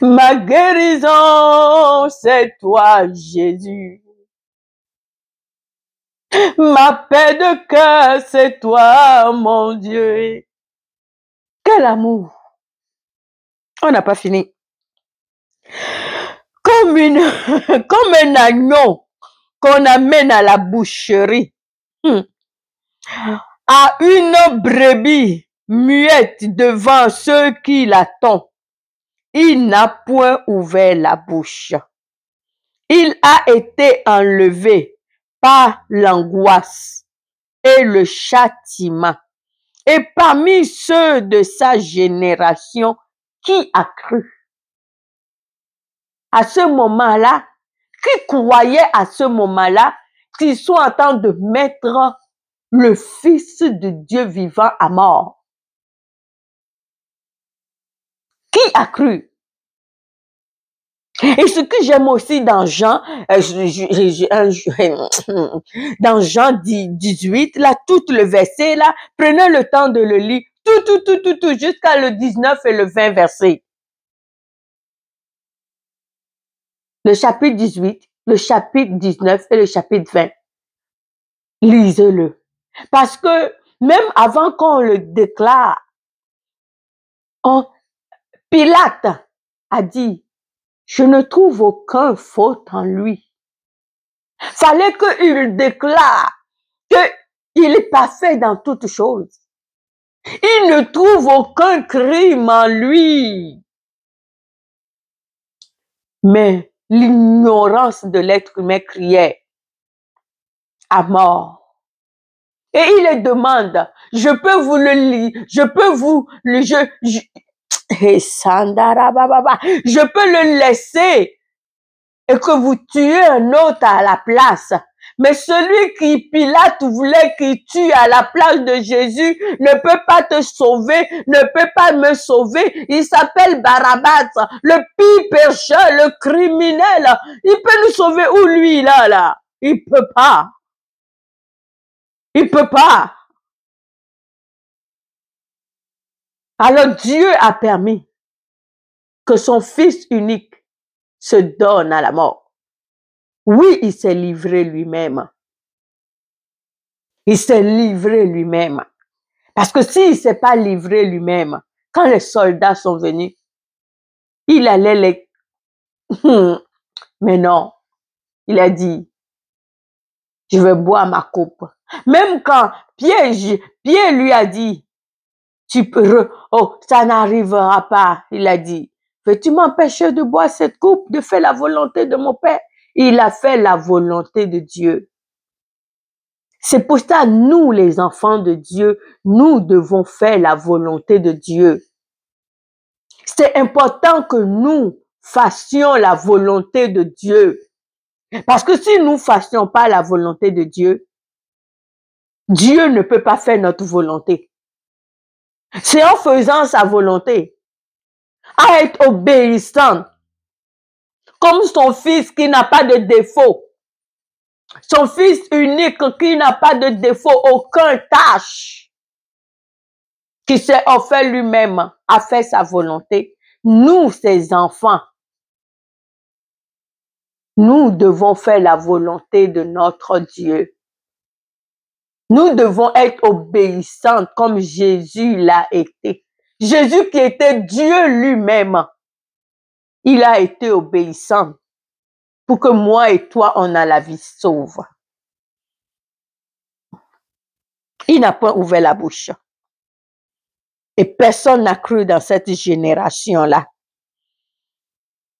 Speaker 1: Ma guérison, c'est toi, Jésus. Ma paix de cœur, c'est toi, mon Dieu. Quel amour! On n'a pas fini. Comme un agneau qu'on amène à la boucherie, à une brebis muette devant ceux qui l'attendent. Il n'a point ouvert la bouche. Il a été enlevé par l'angoisse et le châtiment. Et parmi ceux de sa génération, qui a cru? À ce moment-là, qui croyait à ce moment-là qu'ils sont en train de mettre le Fils de Dieu vivant à mort? Qui a cru? Et ce que j'aime aussi dans Jean, dans Jean 18, là, tout le verset, là, prenez le temps de le lire, tout, jusqu'à le 19 et le 20 verset. Le chapitre 18, le chapitre 19 et le chapitre 20. Lisez-le. Parce que même avant qu'on le déclare, Pilate a dit, je ne trouve aucun faute en lui. Fallait qu'il déclare qu'il est parfait dans toutes choses. Il ne trouve aucun crime en lui. Mais l'ignorance de l'être humain criait à mort. Et il le demande, je peux vous le lire, je peux vous le, je peux le laisser et que vous tuez un autre à la place. Mais celui qui Pilate voulait qu'il tue à la place de Jésus ne peut pas te sauver, ne peut pas me sauver. Il s'appelle Barabbas, le pire pécheur, le criminel. Il peut nous sauver où lui là? Il peut pas. Il peut pas. Alors Dieu a permis que son Fils unique se donne à la mort. Oui, il s'est livré lui-même. Il s'est livré lui-même. Parce que s'il ne s'est pas livré lui-même, quand les soldats sont venus, il allait les... Mais non, il a dit, je vais boire ma coupe. Même quand Pierre lui a dit, ça n'arrivera pas, il a dit, veux-tu m'empêcher de boire cette coupe, de faire la volonté de mon Père? Il a fait la volonté de Dieu. C'est pour ça, nous, les enfants de Dieu, nous devons faire la volonté de Dieu. C'est important que nous fassions la volonté de Dieu. Parce que si nous ne fassions pas la volonté de Dieu, Dieu ne peut pas faire notre volonté. C'est en faisant sa volonté, à être obéissant, comme son Fils qui n'a pas de défaut, son Fils unique qui n'a pas de défaut, aucun tâche, qui s'est offert lui-même à faire sa volonté. Nous, ses enfants, nous devons faire la volonté de notre Dieu. Nous devons être obéissants comme Jésus l'a été. Jésus qui était Dieu lui-même. Il a été obéissant pour que moi et toi, on a la vie sauve. Il n'a pas ouvert la bouche. Et personne n'a cru dans cette génération-là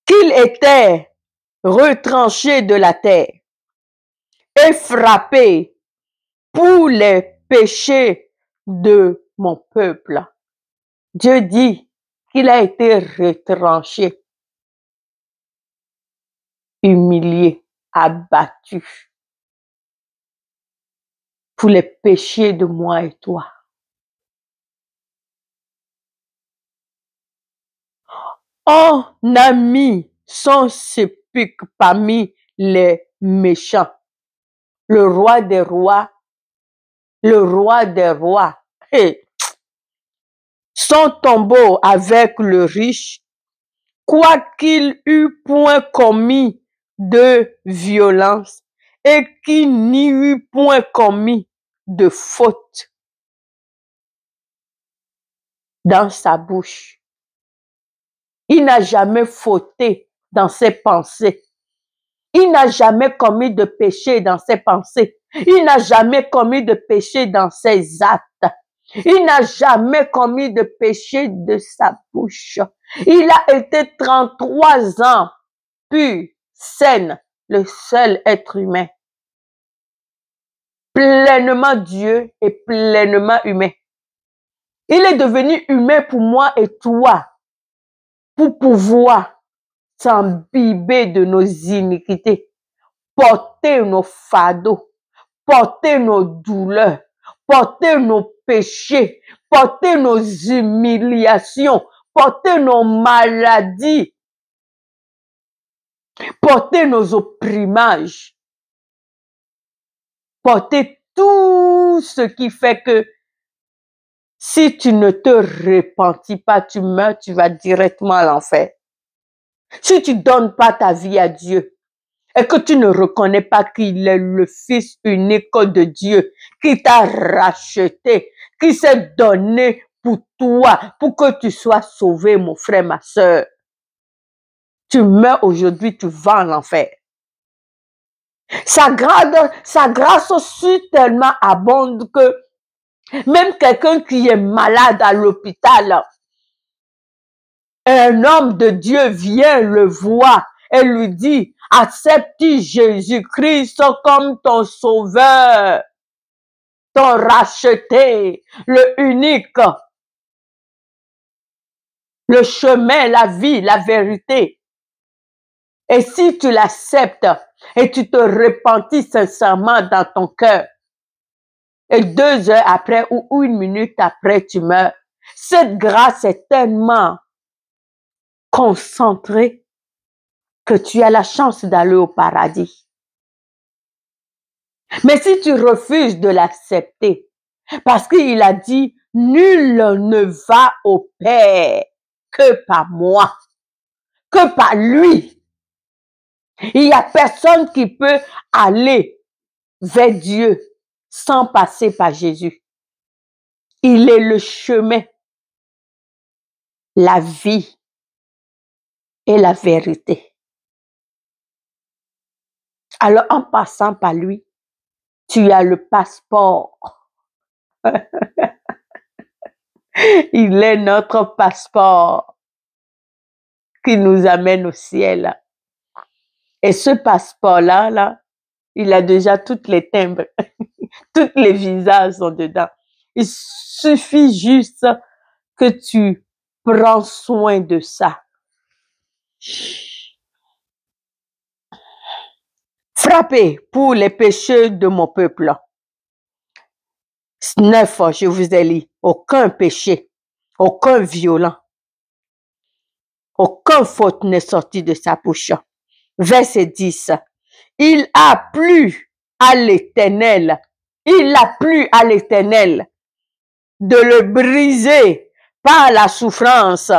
Speaker 1: qu'il était retranché de la terre et frappé pour les péchés de mon peuple. Dieu dit qu'il a été retranché, humilié, abattu pour les péchés de moi et toi. On a mis son sépulcre parmi les méchants. Le roi des rois, hey, son tombeau avec le riche, quoiqu'il eût point commis de violence et qu'il n'y eût point commis de faute dans sa bouche. Il n'a jamais fauté dans ses pensées. Il n'a jamais commis de péché dans ses pensées. Il n'a jamais commis de péché dans ses actes. Il n'a jamais commis de péché de sa bouche. Il a été 33 ans pur, sain, le seul être humain. Pleinement Dieu et pleinement humain. Il est devenu humain pour moi et toi, pour pouvoir s'imbiber de nos iniquités, porter nos fardeaux, porter nos douleurs, porter nos péchés, porter nos humiliations, porter nos maladies, porter nos opprimages, porter tout ce qui fait que si tu ne te repentis pas, tu meurs, tu vas directement à l'enfer. Si tu donnes pas ta vie à Dieu et que tu ne reconnais pas qu'il est le Fils unique de Dieu, qui t'a racheté, qui s'est donné pour toi, pour que tu sois sauvé, mon frère, ma soeur. Tu meurs aujourd'hui, tu vas en enfer. Sa grâce aussi tellement abonde que même quelqu'un qui est malade à l'hôpital, un homme de Dieu vient le voir et lui dit, accepte Jésus-Christ comme ton sauveur, ton racheté, le unique, le chemin, la vie, la vérité. Et si tu l'acceptes et tu te repentis sincèrement dans ton cœur, et 2 heures après ou 1 minute après, tu meurs, cette grâce est tellement concentrée que tu as la chance d'aller au paradis. Mais si tu refuses de l'accepter, parce qu'il a dit, nul ne va au Père que par moi, que par lui. Il n'y a personne qui peut aller vers Dieu sans passer par Jésus. Il est le chemin, la vie et la vérité. Alors, en passant par lui, tu as le passeport. Il est notre passeport qui nous amène au ciel. Et ce passeport-là, il a déjà toutes les timbres, tous les visages sont dedans. Il suffit juste que tu prends soin de ça. Frappé pour les péchés de mon peuple. 9, je vous ai dit, aucun péché, aucun violent, aucun faute n'est sorti de sa bouche. Verset 10, il a plu à l'Éternel, il a plu à l'Éternel de le briser par la souffrance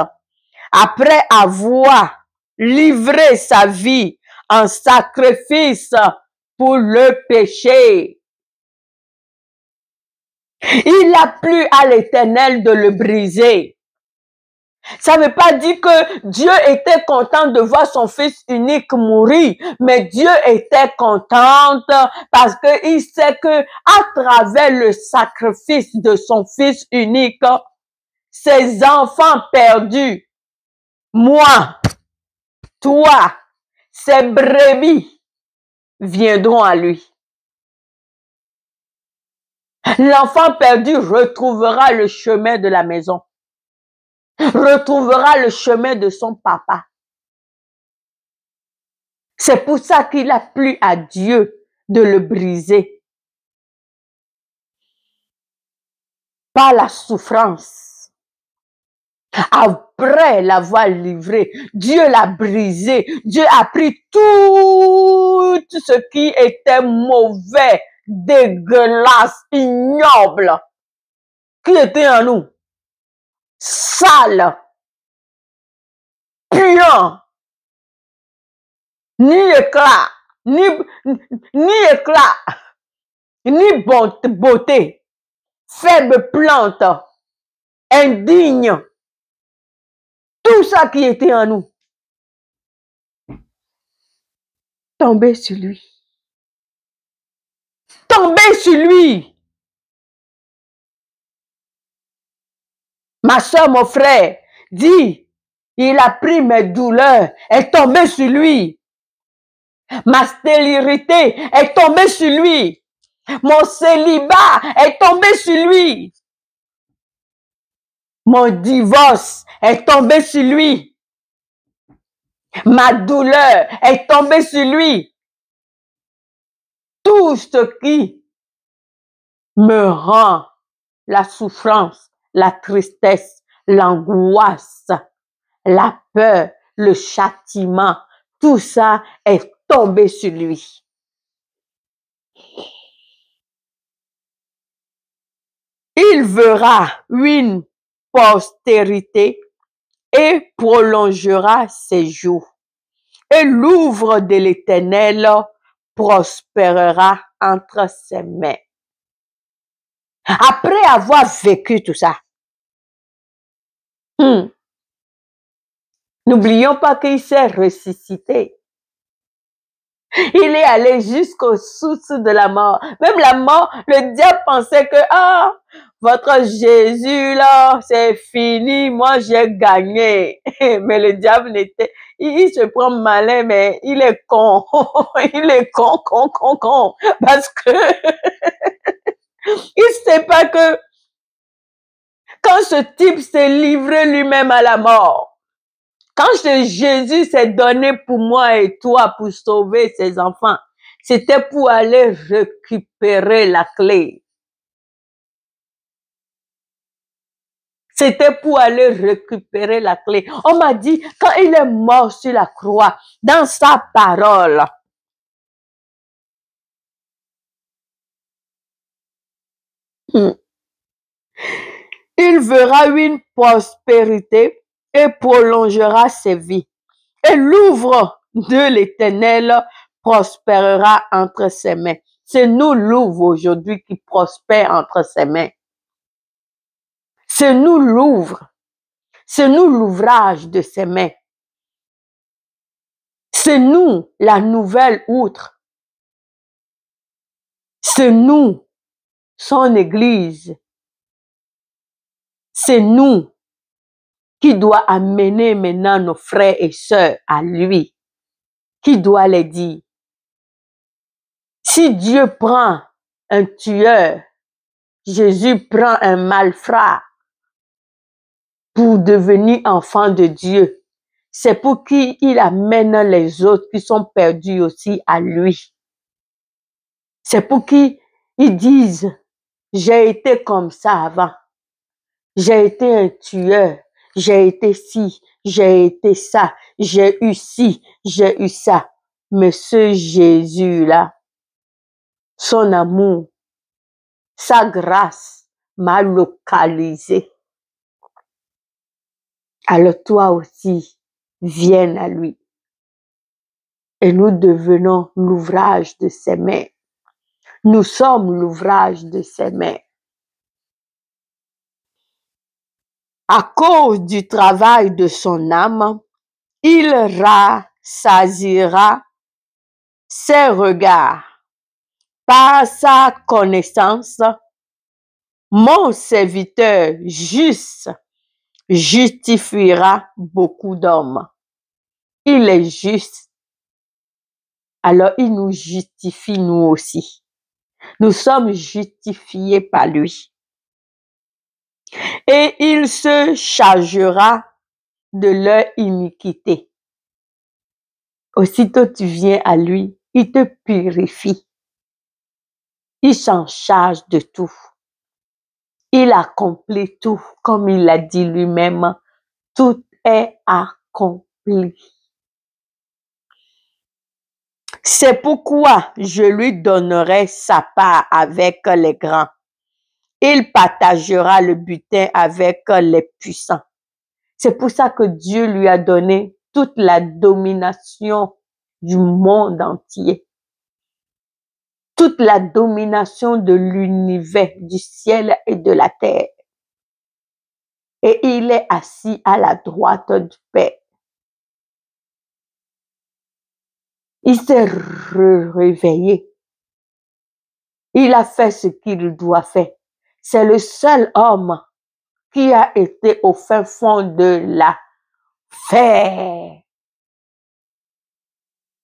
Speaker 1: après avoir livré sa vie en sacrifice pour le péché. Il a plu à l'Éternel de le briser. Ça ne veut pas dire que Dieu était content de voir son fils unique mourir, mais Dieu était content parce qu'il sait que à travers le sacrifice de son fils unique, ses enfants perdus, moi, toi, ses brebis viendront à lui. L'enfant perdu retrouvera le chemin de la maison, retrouvera le chemin de son papa. C'est pour ça qu'il a plu à Dieu de le briser par la souffrance. Après l'avoir livré, Dieu l'a brisé. Dieu a pris tout ce qui était mauvais, dégueulasse, ignoble, qui était en nous, sale, puant, ni éclat, ni éclat, ni beauté, faible plante, indigne, tout ça qui était en nous, tombé sur lui. Tombé sur lui. Ma soeur, mon frère, dit, il a pris mes douleurs, est tombé sur lui. Ma stérilité est tombée sur lui. Mon célibat est tombé sur lui. Mon divorce est tombé sur lui. Ma douleur est tombée sur lui. Tout ce qui me rend la souffrance, la tristesse, l'angoisse, la peur, le châtiment, tout ça est tombé sur lui. Il verra une postérité et prolongera ses jours. Et l'ouvre de l'Éternel prospérera entre ses mains. Après avoir vécu tout ça, n'oublions pas qu'il s'est ressuscité. Il est allé jusqu'aux sources de la mort. Même la mort, le diable pensait que, votre Jésus là, c'est fini, moi j'ai gagné. Mais le diable il se prend malin, mais il est con. Il est con. Parce que, il sait pas que, quand ce type s'est livré lui-même à la mort, quand Jésus s'est donné pour moi et toi pour sauver ses enfants, c'était pour aller récupérer la clé. C'était pour aller récupérer la clé. On m'a dit, quand il est mort sur la croix, dans sa parole, il verra une prospérité et prolongera ses vies. Et l'ouvre de l'Éternel prospérera entre ses mains. C'est nous l'ouvre aujourd'hui qui prospère entre ses mains. C'est nous l'ouvre. C'est nous l'ouvrage de ses mains. C'est nous la nouvelle outre. C'est nous son église. C'est nous qui doit amener maintenant nos frères et sœurs à lui. Qui doit les dire. Si Dieu prend un tueur, Jésus prend un malfrat pour devenir enfant de Dieu. C'est pour qu'il amène les autres qui sont perdus aussi à lui. C'est pour qu'ils disent, j'ai été comme ça avant. J'ai été un tueur. J'ai été ci, j'ai été ça. J'ai eu ci, j'ai eu ça. Mais ce Jésus-là, son amour, sa grâce m'a localisé. Alors toi aussi, viens à lui. Et nous devenons l'ouvrage de ses mains. Nous sommes l'ouvrage de ses mains. À cause du travail de son âme, il rassasiera ses regards. Par sa connaissance, mon serviteur juste justifiera beaucoup d'hommes. Il est juste, alors il nous justifie nous aussi. Nous sommes justifiés par lui. Et il se chargera de leur iniquité. Aussitôt tu viens à lui, il te purifie. Il s'en charge de tout. Il accomplit tout, comme il l'a dit lui-même, tout est accompli. C'est pourquoi je lui donnerai sa part avec les grands. Il partagera le butin avec les puissants. C'est pour ça que Dieu lui a donné toute la domination du monde entier. Toute la domination de l'univers, du ciel et de la terre. Et il est assis à la droite du Père. Il s'est réveillé. Il a fait ce qu'il doit faire. C'est le seul homme qui a été au fin fond de la fer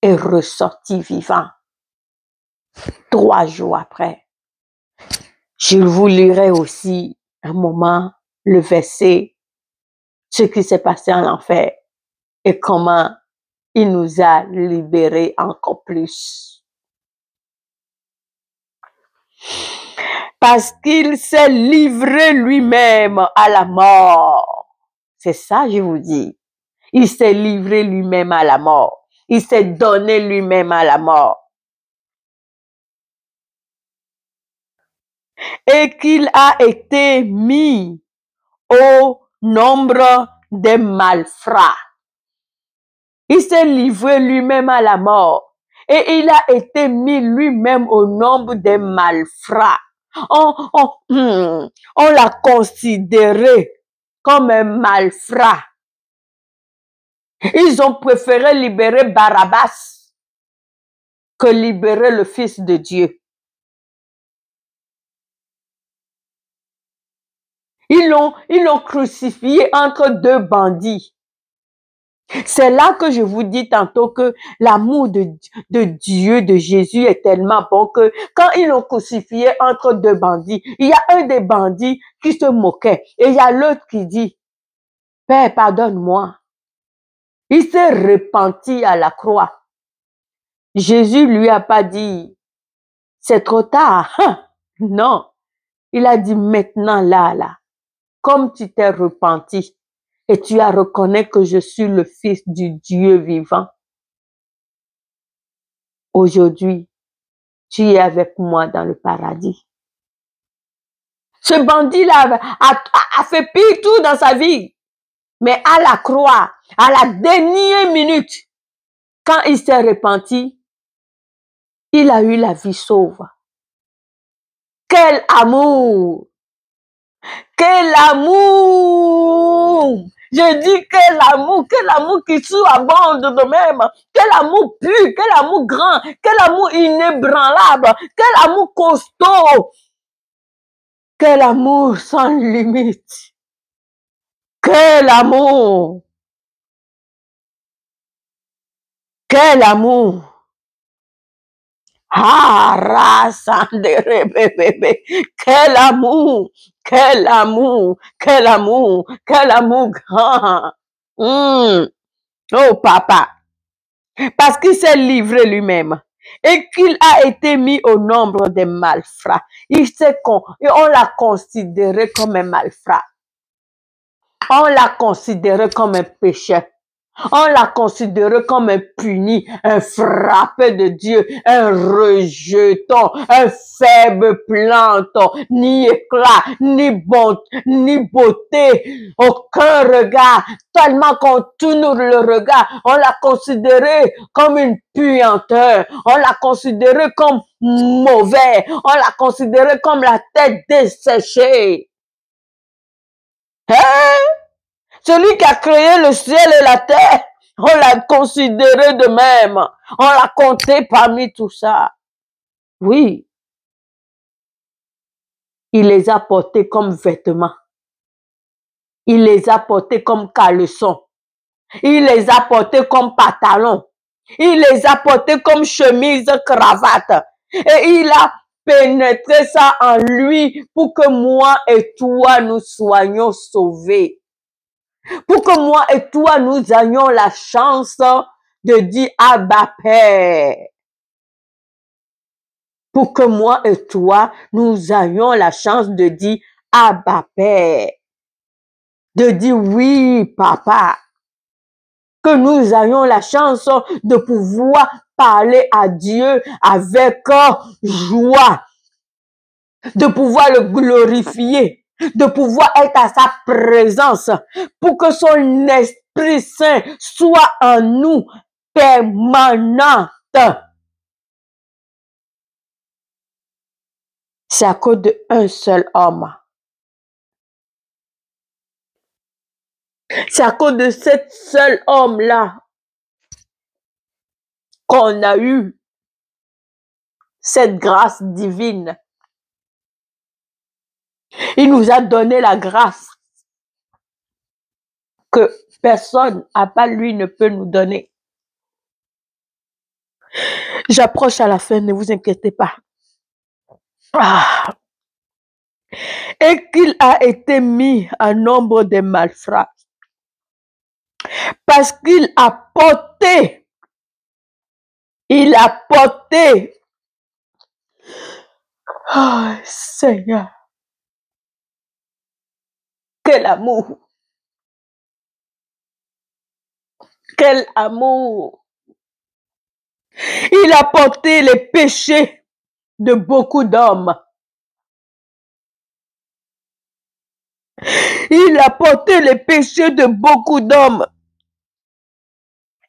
Speaker 1: et ressorti vivant 3 jours après. Je vous lirai aussi un moment le verset, ce qui s'est passé en enfer et comment il nous a libérés encore plus. Parce qu'il s'est livré lui-même à la mort. C'est ça, je vous dis. Il s'est livré lui-même à la mort. Il s'est donné lui-même à la mort. Et qu'il a été mis au nombre des malfrats. Il s'est livré lui-même à la mort. Et il a été mis lui-même au nombre des malfrats. On l'a considéré comme un malfrat. Ils ont préféré libérer Barabbas que libérer le Fils de Dieu. Ils l'ont crucifié entre 2 bandits. C'est là que je vous dis tantôt que l'amour de Dieu, de Jésus est tellement bon que quand ils l'ont crucifié entre 2 bandits, il y a un des bandits qui se moquait et il y a l'autre qui dit, « Père, pardonne-moi. » Il s'est repenti à la croix. Jésus lui a pas dit, « C'est trop tard. » Non. Il a dit, « Maintenant, là, comme tu t'es repenti, et tu as reconnu que je suis le Fils du Dieu vivant. Aujourd'hui, tu es avec moi dans le paradis. » Ce bandit-là a fait pire tout dans sa vie. Mais à la croix, à la dernière minute, quand il s'est repenti, il a eu la vie sauve. Quel amour! Quel amour! Je dis quel amour qui surabonde de même, quel amour pur, quel amour grand, quel amour inébranlable, quel amour costaud, quel amour sans limite, quel amour, quel amour. Ah, rasandere bébé, quel amour, quel amour, quel amour, quel amour grand. Oh papa, parce qu'il s'est livré lui-même et qu'il a été mis au nombre des malfrats. Et on l'a considéré comme un malfrat. On l'a considéré comme un pécheur. On l'a considéré comme un puni, un frappé de Dieu, un rejeton, un faible plante, ni éclat, ni beauté, aucun regard. Tellement qu'on tourne le regard, on l'a considéré comme une puanteur, on l'a considéré comme mauvais, on l'a considéré comme la tête desséchée. Hein? Celui qui a créé le ciel et la terre, on l'a considéré de même. On l'a compté parmi tout ça. Oui, il les a portés comme vêtements. Il les a portés comme caleçon. Il les a portés comme pantalon. Il les a portés comme chemise, cravate. Et il a pénétré ça en lui pour que moi et toi nous soyons sauvés. Pour que moi et toi nous ayons la chance de dire Abba Père. Pour que moi et toi nous ayons la chance de dire Abba Père. De dire oui, papa. Que nous ayons la chance de pouvoir parler à Dieu avec joie, de pouvoir le glorifier, de pouvoir être à sa présence, pour que son Esprit Saint soit en nous permanente. C'est à cause d'un seul homme. C'est à cause de cet seul homme-là qu'on a eu cette grâce divine. Il nous a donné la grâce que personne à part lui ne peut nous donner. J'approche à la fin, ne vous inquiétez pas. Et qu'il a été mis en nombre des malfrats. Parce qu'il a porté. Il a porté. Oh, Seigneur. Quel amour. Quel amour. Il a porté les péchés de beaucoup d'hommes. Il a porté les péchés de beaucoup d'hommes.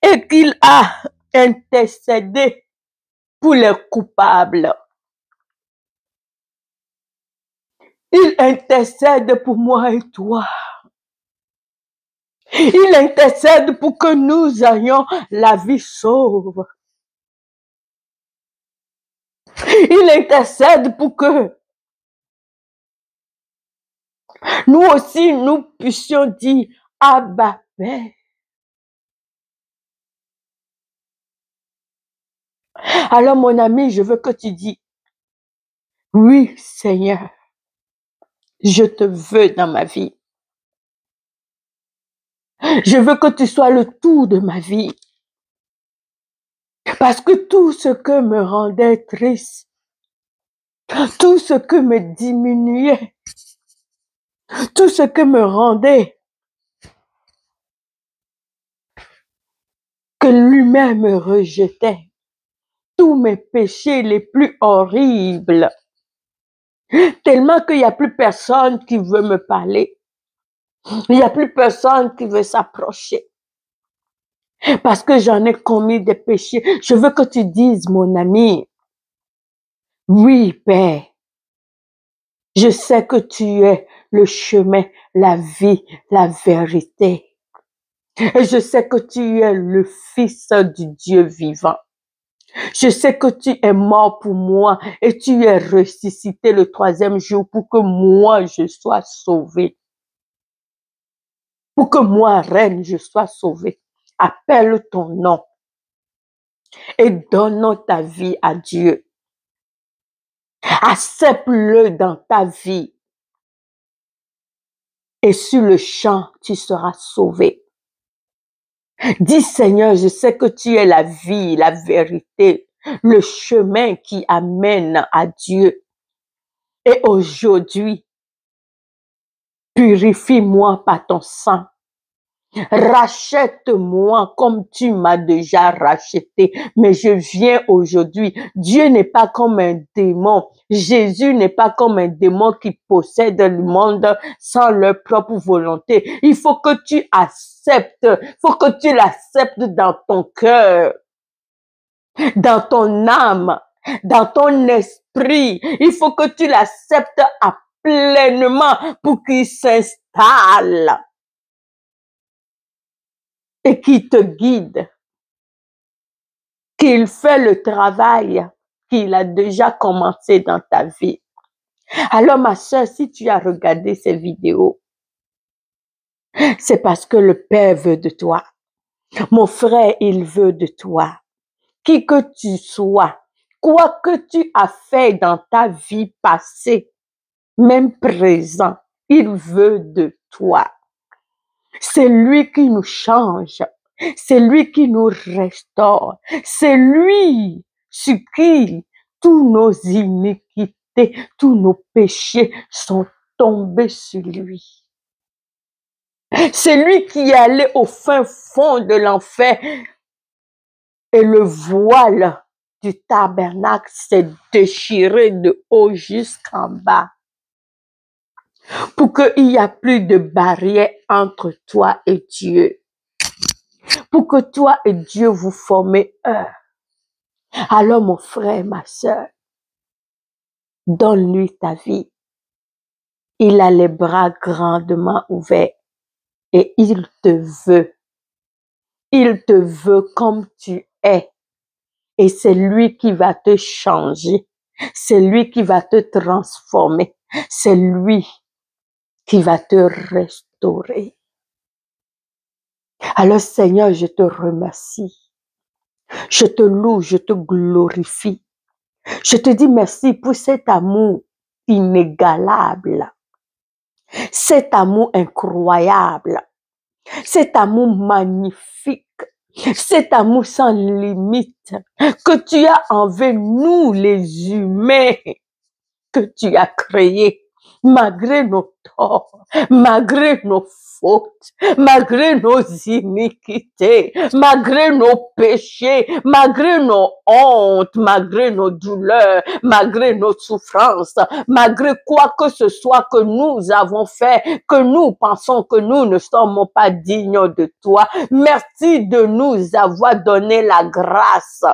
Speaker 1: Et qu'il a intercédé pour les coupables. Il intercède pour moi et toi. Il intercède pour que nous ayons la vie sauve. Il intercède pour que nous aussi, nous puissions dire Abba Père. Alors mon ami, je veux que tu dises, oui Seigneur, je te veux dans ma vie. Je veux que tu sois le tout de ma vie. Parce que tout ce que me rendait triste, tout ce que me diminuait, tout ce que me rendait, que lui-même me rejetait, tous mes péchés les plus horribles, tellement qu'il n'y a plus personne qui veut me parler. Il n'y a plus personne qui veut s'approcher. Parce que j'en ai commis des péchés. Je veux que tu dises, mon ami, oui, Père, je sais que tu es le chemin, la vie, la vérité. Et je sais que tu es le Fils du Dieu vivant. Je sais que tu es mort pour moi et tu es ressuscité le 3e jour pour que moi je sois sauvé. Pour que moi, reine, je sois sauvée. Appelle ton nom et donne ta vie à Dieu. Accepte-le dans ta vie. Et sur le champ, tu seras sauvé. Dis Seigneur, je sais que tu es la vie, la vérité, le chemin qui amène à Dieu. Et aujourd'hui, purifie-moi par ton sang. Rachète-moi comme tu m'as déjà racheté. Mais je viens aujourd'hui. Dieu n'est pas comme un démon. Jésus n'est pas comme un démon qui possède le monde sans leur propre volonté. Il faut que tu acceptes. Il faut que tu l'acceptes dans ton cœur, dans ton âme, dans ton esprit. Il faut que tu l'acceptes pleinement pour qu'il s'installe. et qui te guide, qu'il fait le travail qu'il a déjà commencé dans ta vie. Alors ma sœur, si tu as regardé ces vidéos, c'est parce que le Père veut de toi. Mon frère, il veut de toi. Qui que tu sois, quoi que tu as fait dans ta vie passée, même présent, il veut de toi. C'est lui qui nous change. C'est lui qui nous restaure. C'est lui sur qui tous nos iniquités, tous nos péchés sont tombés sur lui. C'est lui qui est allé au fin fond de l'enfer et le voile du tabernacle s'est déchiré de haut jusqu'en bas pour qu'il n'y ait plus de barrière entre toi et Dieu. Pour que toi et Dieu vous formez un. Alors mon frère, ma sœur, donne-lui ta vie. Il a les bras grandement ouverts et il te veut. Il te veut comme tu es. Et c'est lui qui va te changer. C'est lui qui va te transformer. C'est lui qui va te restaurer. Alors Seigneur, je te remercie. Je te loue, je te glorifie. Je te dis merci pour cet amour inégalable, cet amour incroyable, cet amour magnifique, cet amour sans limite que tu as envers nous les humains que tu as créés, malgré nos torts, malgré nos fautes, malgré nos iniquités, malgré nos péchés, malgré nos hontes, malgré nos douleurs, malgré nos souffrances, malgré quoi que ce soit que nous avons fait, que nous pensons que nous ne sommes pas dignes de toi. Merci de nous avoir donné la grâce.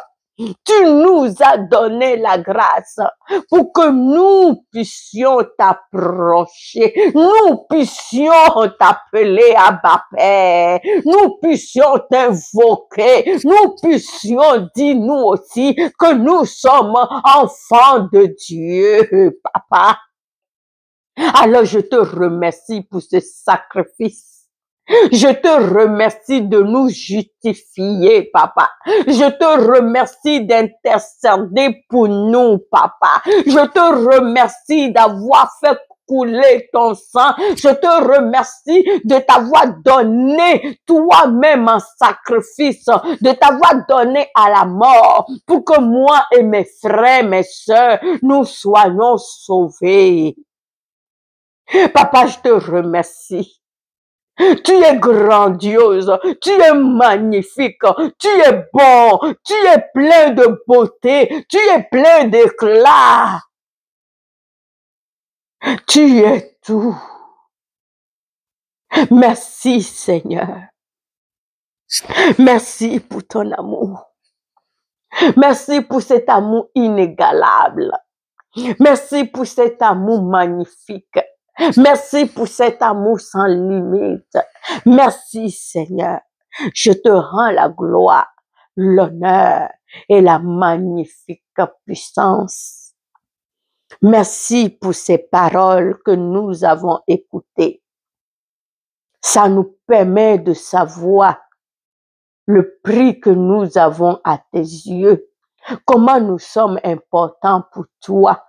Speaker 1: Tu nous as donné la grâce pour que nous puissions t'approcher, nous puissions t'appeler Abba Père, nous puissions t'invoquer, nous puissions dire nous aussi que nous sommes enfants de Dieu, Papa. Alors je te remercie pour ce sacrifice. Je te remercie de nous justifier, Papa. Je te remercie d'intercéder pour nous, Papa. Je te remercie d'avoir fait couler ton sang. Je te remercie de t'avoir donné toi-même un sacrifice, de t'avoir donné à la mort pour que moi et mes frères, mes sœurs, nous soyons sauvés. Papa, je te remercie. Tu es grandiose, tu es magnifique, tu es bon, tu es plein de beauté, tu es plein d'éclat. Tu es tout. Merci Seigneur. Merci pour ton amour. Merci pour cet amour inégalable. Merci pour cet amour magnifique. Merci pour cet amour sans limite. Merci Seigneur. Je te rends la gloire, l'honneur et la magnifique puissance. Merci pour ces paroles que nous avons écoutées. Ça nous permet de savoir le prix que nous avons à tes yeux, comment nous sommes importants pour toi,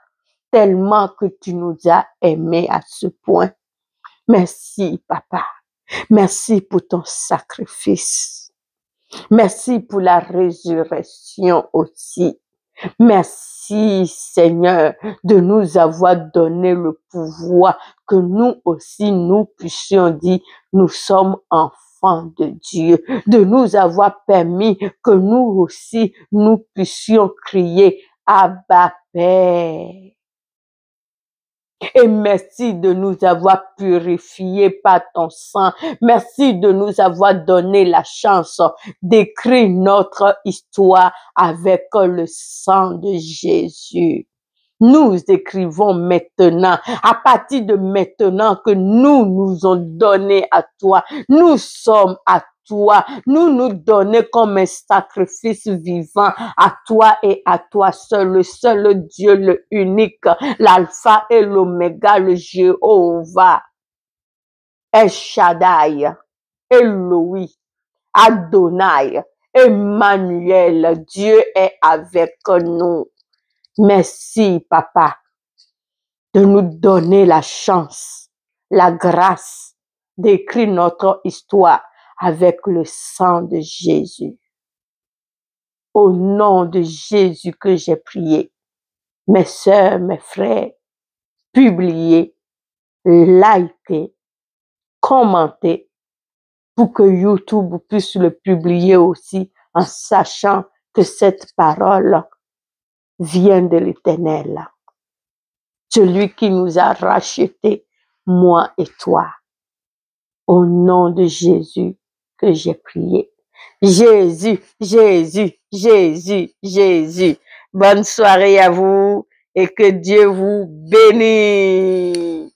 Speaker 1: tellement que tu nous as aimés à ce point. Merci, Papa. Merci pour ton sacrifice. Merci pour la résurrection aussi. Merci, Seigneur, de nous avoir donné le pouvoir que nous aussi, nous puissions dire, nous sommes enfants de Dieu, de nous avoir permis que nous aussi, nous puissions crier Abba Père. Et merci de nous avoir purifiés par ton sang. Merci de nous avoir donné la chance d'écrire notre histoire avec le sang de Jésus. Nous écrivons maintenant, à partir de maintenant que nous nous ont donné à toi, nous sommes à toi, nous donner comme un sacrifice vivant à toi et à toi seul, le seul Dieu, le unique, l'alpha et l'oméga, le Jéhovah, El Shaddai, Elohim, Adonai, Emmanuel, Dieu est avec nous. Merci, Papa, de nous donner la chance, la grâce d'écrire notre histoire avec le sang de Jésus. Au nom de Jésus que j'ai prié, mes sœurs, mes frères, publiez, likez, commentez pour que YouTube puisse le publier aussi en sachant que cette parole vient de l'Éternel. Celui qui nous a rachetés, moi et toi. Au nom de Jésus que j'ai prié. Jésus, Jésus, Jésus, Jésus. Bonne soirée à vous et que Dieu vous bénisse.